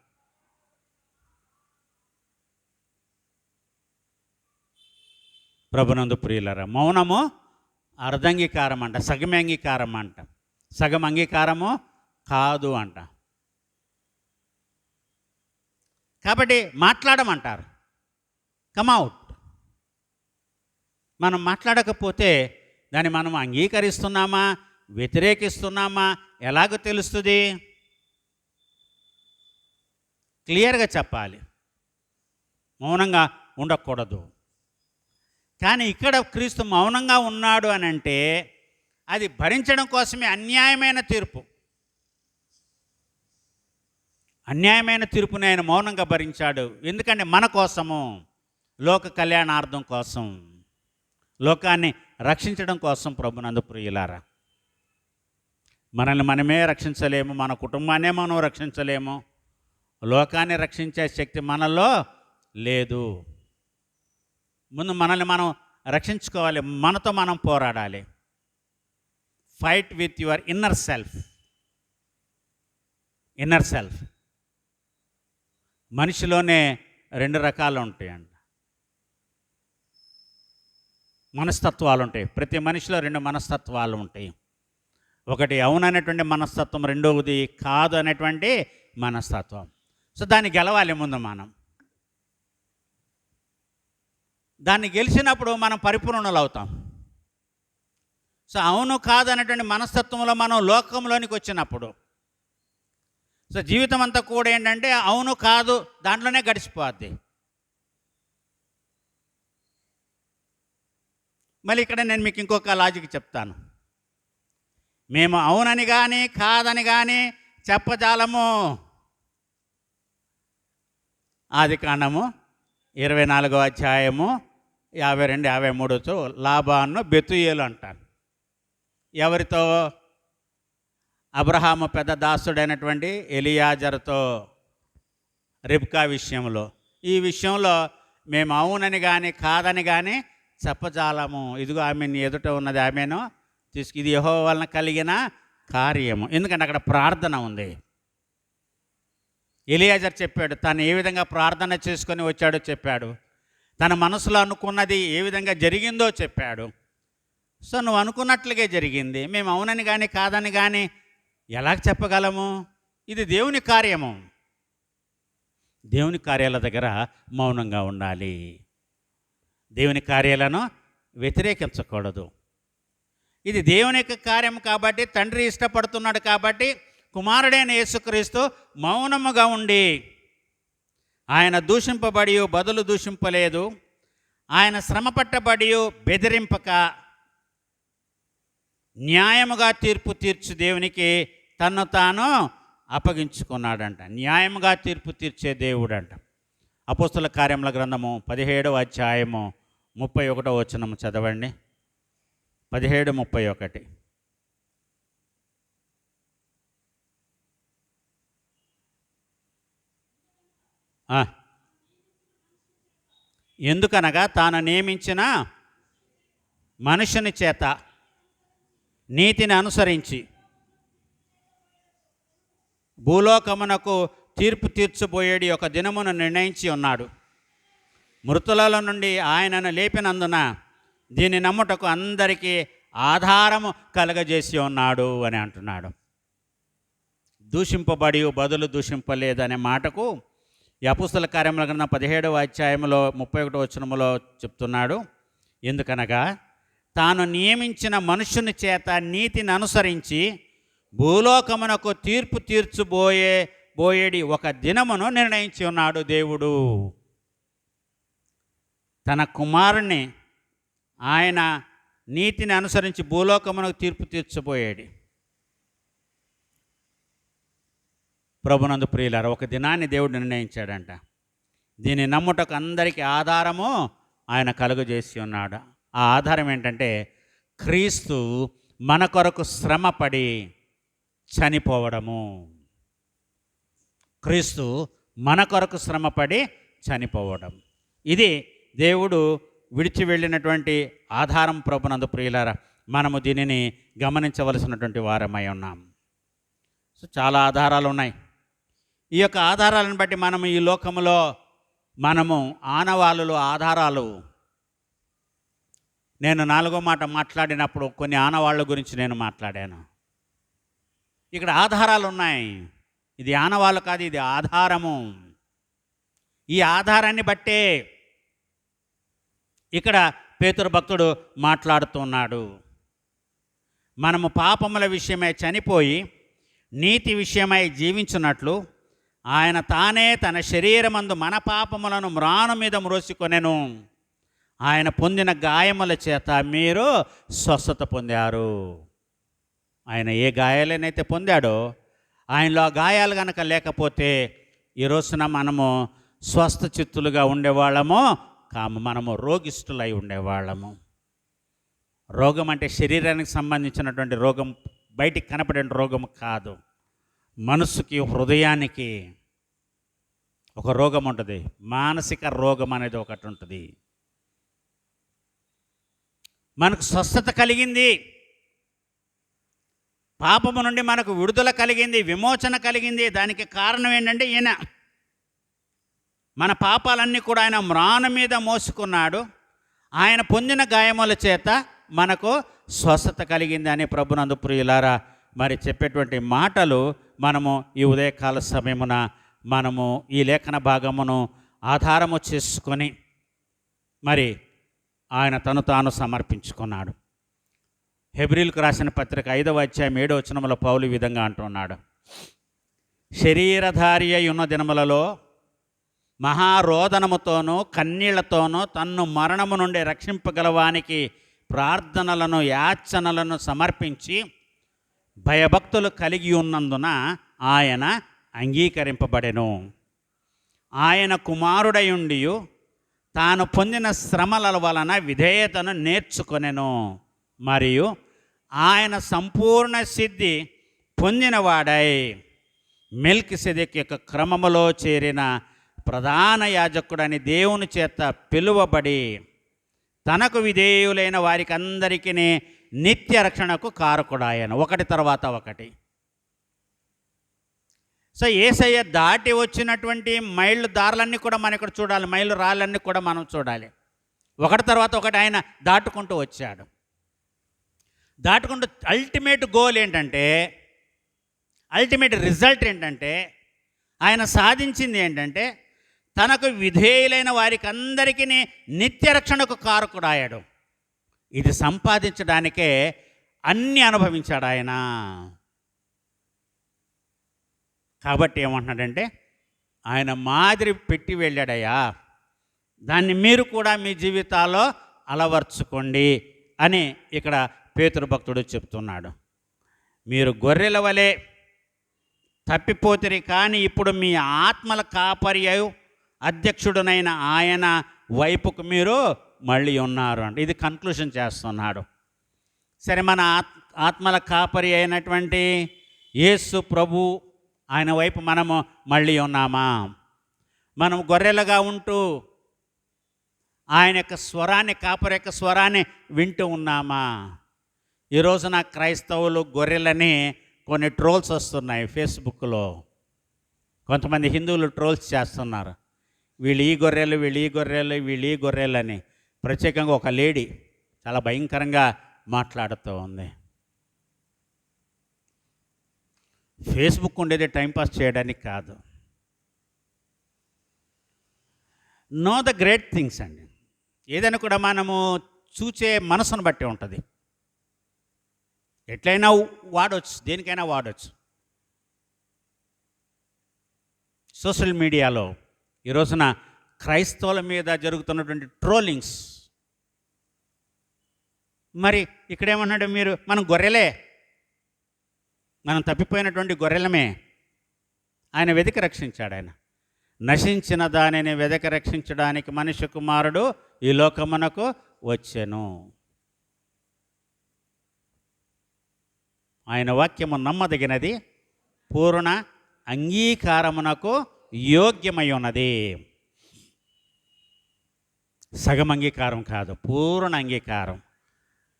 ప్రభునందు ప్రియులరా, మౌనము అర్ధంగీకారం అంట, సగమే అంగీకారం అంట, సగం అంగీకారము కాదు అంట. కాబట్టి మాట్లాడమంటారు, కమ్అవుట్. మనం మాట్లాడకపోతే దాన్ని మనం అంగీకరిస్తున్నామా, వ్యతిరేకిస్తున్నామా ఎలాగో తెలుస్తుంది? క్లియర్గా చెప్పాలి, మౌనంగా ఉండకూడదు. కానీ ఇక్కడ క్రీస్తు మౌనంగా ఉన్నాడు అని అంటే అది భరించడం కోసమే. అన్యాయమైన తీర్పుని ఆయన మౌనంగా భరించాడు. ఎందుకంటే మన కోసము, లోక కళ్యాణార్థం కోసం, లోకాన్ని రక్షించడం కోసం ప్రభునందు ప్రియులారా. మనల్ని మనమే రక్షించలేము, మన కుటుంబాన్నే మనం రక్షించలేము, లోకాన్ని రక్షించే శక్తి మనలో లేదు. ముందు మనల్ని మనం రక్షించుకోవాలి, మనతో మనం పోరాడాలి. Fight with your inner self. మనిషిలోనే 2 రకాలు ఉంటాయండి, మనస్తత్వాలు ఉంటాయి. ప్రతి మనిషిలో 2 మనస్తత్వాలు ఉంటాయి. ఒకటి అవుననేటువంటి మనస్తత్వం, రెండవది కాదు అనేటువంటి మనస్తత్వం. సో దాన్ని గెలవాలి ముందు మనం. దాన్ని గెలిచినప్పుడు మనం పరిపూర్ణులు అవుతాం. సో అవును కాదు అనేటువంటి మనస్తత్వంలో మనం లోకంలోనికి వచ్చినప్పుడు, సో జీవితం అంతా కూడా ఏంటంటే అవును కాదు దాంట్లోనే గడిచిపోద్ది. మళ్ళీ ఇక్కడ నేను మీకు ఇంకొక లాజిక్ చెప్తాను. మేము అవునని కానీ కాదని కానీ చెప్పజాలము. ఆదికాండము 24వ అధ్యాయము 52, 53 లాబాను బెతూయేలు అంటారు. ఎవరితో? అబ్రహాము పెద్ద దాసుడైనటువంటి ఎలియాజరుతో, రిబ్కా విషయంలో. ఈ విషయంలో మేము అవునని కానీ కాదని కానీ చెప్పజాలము. ఇదిగో ఆమె నీ ఎదుట ఉన్నది, ఆమెను ఇది యెహోవా వలన కలిగిన కార్యము. ఎందుకంటే అక్కడ ప్రార్థన ఉంది. ఎలియాజర్ చెప్పాడు, తను ఏ విధంగా ప్రార్థన చేసుకొని వచ్చాడో చెప్పాడు, తన మనసులో అనుకున్నది ఏ విధంగా జరిగిందో చెప్పాడు. సో నువ్వు అనుకున్నట్లుగే జరిగింది, మేము అవునని కానీ కాదని కానీ ఎలా చెప్పగలము? ఇది దేవుని కార్యము. దేవుని కార్యాల దగ్గర మౌనంగా ఉండాలి. దేవుని కార్యాలను వ్యతిరేకించకూడదు. ఇది దేవుని యొక్క కార్యం కాబట్టి, తండ్రి ఇష్టపడుతున్నాడు కాబట్టి, కుమారుడైన యేసుక్రీస్తు మౌనముగా ఉండి, ఆయన దూషింపబడి బదులు దూషింపలేదు, ఆయన శ్రమపట్టబడి బెదిరింపక న్యాయముగా తీర్పు తీర్చు దేవునికి తన్ను తాను అప్పగించుకున్నాడంట. న్యాయముగా తీర్పు తీర్చే దేవుడంట. అపోస్తల కార్యముల గ్రంథము 17వ అధ్యాయము 31వ వచనము చదవండి. 17:31. ఎందుకనగా తాను నియమించిన మనుషుని చేత నీతిని అనుసరించి భూలోకమునకు తీర్పు తీర్చబోయేది ఒక దినమును నిర్ణయించి ఉన్నాడు. మృతులలో నుండి ఆయనను లేపినందున దీన్ని నమ్ముటకు అందరికీ ఆధారము కలగజేసి ఉన్నాడు అని అంటున్నాడు. దూషింపబడి బదులు దూషింపలేదనే మాటకు ఈ అపోస్తల కార్యముల గ్రంథం 17వ అధ్యాయంలో 31వ వచనములో చెప్తున్నాడు. ఎందుకనగా తాను నియమించిన మనుషుని చేత నీతిని అనుసరించి భూలోకమునకు తీర్పు తీర్చబోయేది ఒక దినమును నిర్ణయించి ఉన్నాడు దేవుడు. తన కుమారుణ్ణి ఆయన నీతిని అనుసరించి భూలోకమునకు తీర్పు తీర్చబోయేది. ప్రభునందు ప్రియులారా, ఒక దినాన్ని దేవుడు నిర్ణయించాడంట. దీన్ని నమ్ముటకు అందరికీ ఆధారము ఆయన కలుగజేసి ఉన్నాడు. ఆ ఆధారం ఏంటంటే క్రీస్తు మన కొరకు శ్రమపడి చనిపోవడము. క్రీస్తు మన కొరకు శ్రమపడి చనిపోవడం, ఇది దేవుడు విడిచి వెళ్ళినటువంటి ఆధారం. ప్రభునందు ప్రియులారా, మనము దీనిని గమనించవలసినటువంటి వారమై ఉన్నాం. సో చాలా ఆధారాలు ఉన్నాయి. ఈ యొక్క ఆధారాలను బట్టి మనము ఈ లోకంలో మనము ఆనవాళ్ళు ఆధారాలు, నేను 4వ మాట మాట్లాడినప్పుడు కొన్ని ఆనవాళ్ళ గురించి నేను మాట్లాడాను. ఇక్కడ ఆధారాలు ఉన్నాయి. ఇది ఆనవాళ్ళు కాదు, ఇది ఆధారము. ఈ ఆధారాన్ని బట్టే ఇక్కడ పేతురు భక్తుడు మాట్లాడుతున్నాడు. మనము పాపముల విషయమై చనిపోయి నీతి విషయమై జీవించున్నట్లు ఆయన తానే తన శరీరమందు మన పాపములను మ్రాను మీద మ్రోసికొనెను. ఆయన పొందిన గాయముల చేత మీరు స్వస్థత పొందారు. ఆయన ఏ గాయాలనైతే పొందాడో ఆయనలో ఆ గాయాలు కనుక లేకపోతే ఈ రోజున మనము స్వస్థ చిత్తులుగా ఉండేవాళ్ళము కాము, మనము రోగిష్ఠులై ఉండేవాళ్ళము. రోగం అంటే శరీరానికి సంబంధించినటువంటి రోగం, బయటికి కనపడే రోగం కాదు. మనసుకి, హృదయానికి ఒక రోగం ఉంటుంది. మానసిక రోగం అనేది ఒకటి ఉంటుంది. మనకు స్వస్థత కలిగింది, పాపము నుండి మనకు విడుదల కలిగింది, విమోచన కలిగింది. దానికి కారణం ఏంటంటే ఈయన మన పాపాలన్నీ కూడా ఆయన మ్రాను మీద మోసుకున్నాడు. ఆయన పొందిన గాయముల చేత మనకు స్వస్థత కలిగింది అని ప్రభునందు ప్రియులారా మరి చెప్పేటువంటి మాటలు మనము ఈ ఉదయకాల సమయమున మనము ఈ లేఖన భాగమును ఆధారము చేసుకొని మరి ఆయన తను తాను సమర్పించుకున్నాడు. హెబ్రీలకు రాసిన పత్రిక 5వ అధ్యాయం 7వ వచనములో పౌలు ఈ విధంగా అంటున్నాడు: శరీరధారి అయి ఉన్న దినములలో మహారోదనముతోనూ కన్నీళ్లతోనూ తన్ను మరణము నుండి రక్షింపగలవానికి ప్రార్థనలను, యాచనలను సమర్పించి భయభక్తులు కలిగి ఉన్నందున ఆయన అంగీకరింపబడెను. ఆయన కుమారుడయుండియు తాను పొందిన శ్రమల వలన విధేయతను నేర్చుకొనెను. మరియు ఆయన సంపూర్ణ సిద్ధి పొందినవాడై మెల్కీసెదెకు యొక్క క్రమములో చేరిన ప్రధాన యాజకుడని దేవుని చేత పిలువబడి తనకు విధేయులైన వారికి అందరికీ నిత్య రక్షణకు కారకుడాయను. ఒకటి తర్వాత ఒకటి. సో యేసయ్య దాటి వచ్చినటువంటి మైళ్ళు దారులన్నీ కూడా మనం ఇక్కడ చూడాలి, మైళ్ళు రాళ్ళన్నీ కూడా మనం చూడాలి. ఒకటి తర్వాత ఒకటి ఆయన దాటుకుంటూ వచ్చాడు. దాటుకుంటూ అల్టిమేట్ గోల్ ఏంటంటే, అల్టిమేట్ రిజల్ట్ ఏంటంటే, ఆయన సాధించింది ఏంటంటే తనకు విధేయులైన వారికి అందరికీ నిత్య రక్షణకు కారకుడాయాడు. ఇది సంపాదించడానికే అన్నీ అనుభవించాడు ఆయన. కాబట్టి ఏమంటున్నాడంటే, ఆయన మాదిరి పెట్టి వెళ్ళాడయ్యా, దాన్ని మీరు కూడా మీ జీవితాల్లో అలవర్చుకోండి అని ఇక్కడ పేతురు భక్తుడు చెప్తున్నాడు. మీరు గొర్రెల వలె తప్పిపోతిరి, కానీ ఇప్పుడు మీ ఆత్మల కాపరియు అధ్యక్షుడునైన ఆయన వైపుకు మీరు మళ్ళీ ఉన్నారు అంటే ఇది కన్క్లూషన్ చేస్తున్నాడు. సరే, మన ఆత్మల కాపరి అయినటువంటి యేసు ప్రభు ఆయన వైపు మనము మళ్ళీ ఉన్నామా? మనం గొర్రెలుగా ఉంటూ ఆయన యొక్క స్వరాన్ని, కాపరి యొక్క స్వరాన్ని వింటూ ఉన్నామా? ఈ రోజున క్రైస్తవులు గొర్రెలని కొన్ని ట్రోల్స్ వస్తున్నాయి ఫేస్బుక్లో. కొంతమంది హిందువులు ట్రోల్స్ చేస్తున్నారు, వీళ్ళు ఈ గొర్రెలు, వీళ్ళు ఈ గొర్రెలు, వీళ్ళు ఈ గొర్రెలు అని. ప్రత్యేకంగా ఒక లేడీ చాలా భయంకరంగా మాట్లాడుతూ ఉంది. ఫేస్బుక్ ఉండేది టైంపాస్ చేయడానికి కాదు. నో ద గ్రేట్ థింగ్స్ అండి. ఏదైనా కూడా మనము చూచే మనసును బట్టి ఉంటుంది. ఎట్లయినా వాడవచ్చు, దేనికైనా వాడవచ్చు. సోషల్ మీడియాలో ఈ రోజున క్రైస్తవుల మీద జరుగుతున్నటువంటి ట్రోలింగ్స్. మరి ఇక్కడేమన్నాడు, మీరు మనం గొర్రెలే, మనం తప్పిపోయినటువంటి గొర్రెలమే. ఆయన వెతికి రక్షించాడు. ఆయన నశించిన దానిని వెదక రక్షించడానికి మనుష్య కుమారుడు ఈ లోకమునకు వచ్చెను. ఆయన వాక్యము నమ్మదగినది, పూర్ణ అంగీకారమునకు యోగ్యమై ఉన్నది. సగం అంగీకారం కాదు, పూర్ణ అంగీకారం.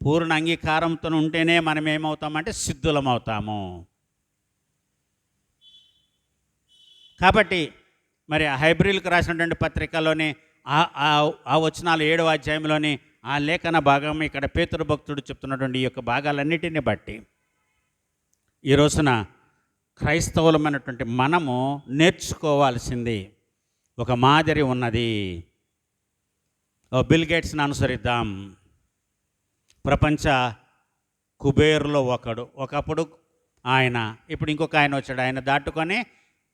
పూర్ణ అంగీకారంతో ఉంటేనే మనం ఏమవుతామంటే సిద్ధులమవుతాము. కాబట్టి మరి హెబ్రీలకు రాసినటువంటి పత్రికలోని ఆ వచనాలు 7వ అధ్యాయంలోని ఆ లేఖన భాగం ఇక్కడ పేతురు భక్తుడు చెప్తున్నటువంటి ఈ యొక్క భాగాలన్నిటిని బట్టి ఈ రోజున క్రైస్తవులమైనటువంటి మనము నేర్చుకోవాల్సింది ఒక మాదిరి ఉన్నది. బిల్ గేట్స్ని అనుసరిద్దాం. ప్రపంచ కుబేరులో ఒకప్పుడు ఆయన, ఇప్పుడు ఇంకొక ఆయన వచ్చాడు. ఆయన దాటుకొని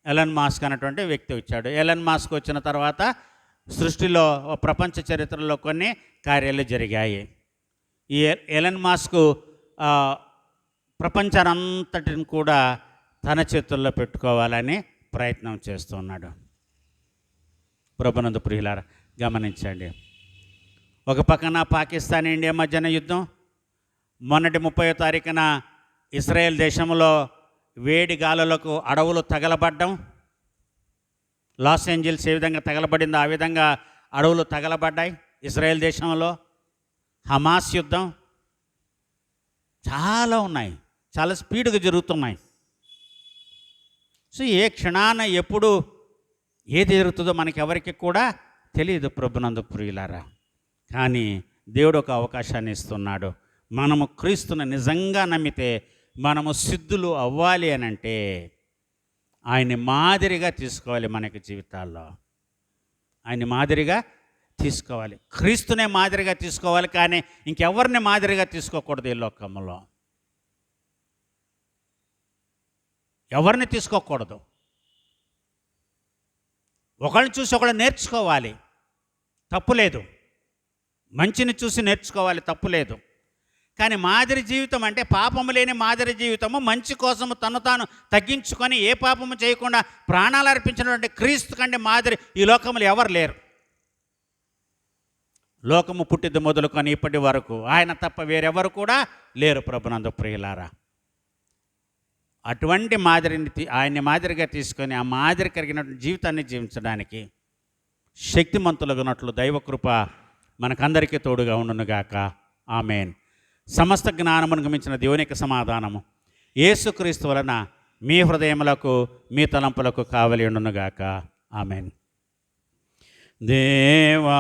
ఎలన్ మాస్క్ అనేటువంటి వ్యక్తి వచ్చాడు. ఎలన్ మాస్క్ వచ్చిన తర్వాత సృష్టిలో, ప్రపంచ చరిత్రలో కొన్ని కార్యాలు జరిగాయి. ఈ ఎలన్ మాస్క్ ప్రపంచానంతటిని కూడా తన చేతుల్లో పెట్టుకోవాలని ప్రయత్నం చేస్తున్నాడు. ప్రభునందు ప్రియులారా గమనించండి. ఒక పక్కన పాకిస్తాన్ ఇండియా మధ్యన యుద్ధం, మొన్నటి 30వ తారీఖున ఇజ్రాయెల్ దేశంలో వేడి గాలులకు అడవులు తగలబడ్డం, లాస్ ఏంజల్స్ ఏ విధంగా తగలబడిందో ఆ విధంగా అడవులు తగలబడ్డాయి ఇజ్రాయెల్ దేశంలో. హమాస్ యుద్ధం చాలా ఉన్నాయి, చాలా స్పీడ్గా జరుగుతున్నాయి. సో ఏ క్షణాన ఎప్పుడు ఏది జరుగుతుందో మనకెవరికి కూడా తెలియదు ప్రభునందు ప్రియులారా. కానీ దేవుడు ఒక అవకాశాన్ని ఇస్తున్నాడు. మనము క్రీస్తుని నిజంగా నమ్మితే మనము సిద్ధులు అవ్వాలి అని అంటే ఆయన్ని మాదిరిగా తీసుకోవాలి. మనకి జీవితాల్లో ఆయన్ని మాదిరిగా తీసుకోవాలి, క్రీస్తునే మాదిరిగా తీసుకోవాలి. కానీ ఇంకెవరిని మాదిరిగా తీసుకోకూడదు. ఈ లోకంలో ఎవరిని తీసుకోకూడదు. ఒకళ్ళని చూసి ఒకళ్ళు నేర్చుకోవాలి, తప్పులేదు. మంచిని చూసి నేర్చుకోవాలి, తప్పులేదు. కానీ మాదిరి జీవితం అంటే పాపము లేని మాదిరి జీవితము, మంచి కోసము తను తాను తగ్గించుకొని ఏ పాపము చేయకుండా ప్రాణాలు అర్పించినటువంటి క్రీస్తు కంటే మాదిరి ఈ లోకములు ఎవరు లేరు. లోకము పుట్టింది మొదలుకొని ఇప్పటి వరకు ఆయన తప్ప వేరెవరు కూడా లేరు ప్రభునందు ప్రియులారా. అటువంటి మాదిరిని ఆయన్ని మాదిరిగా తీసుకొని ఆ మాదిరి కలిగినటువంటి జీవితాన్ని జీవించడానికి శక్తిమంతులుగున్నట్లు దైవకృప మనకందరికీ తోడుగా ఉండునుగాక. ఆమేన్. సమస్త జ్ఞానమును మించిన దేవునికి సమాధానము యేసుక్రీస్తు వలన మీ హృదయములకు మీ తలంపులకు కావలి ఉండునుగాక. ఆమేన్. దేవా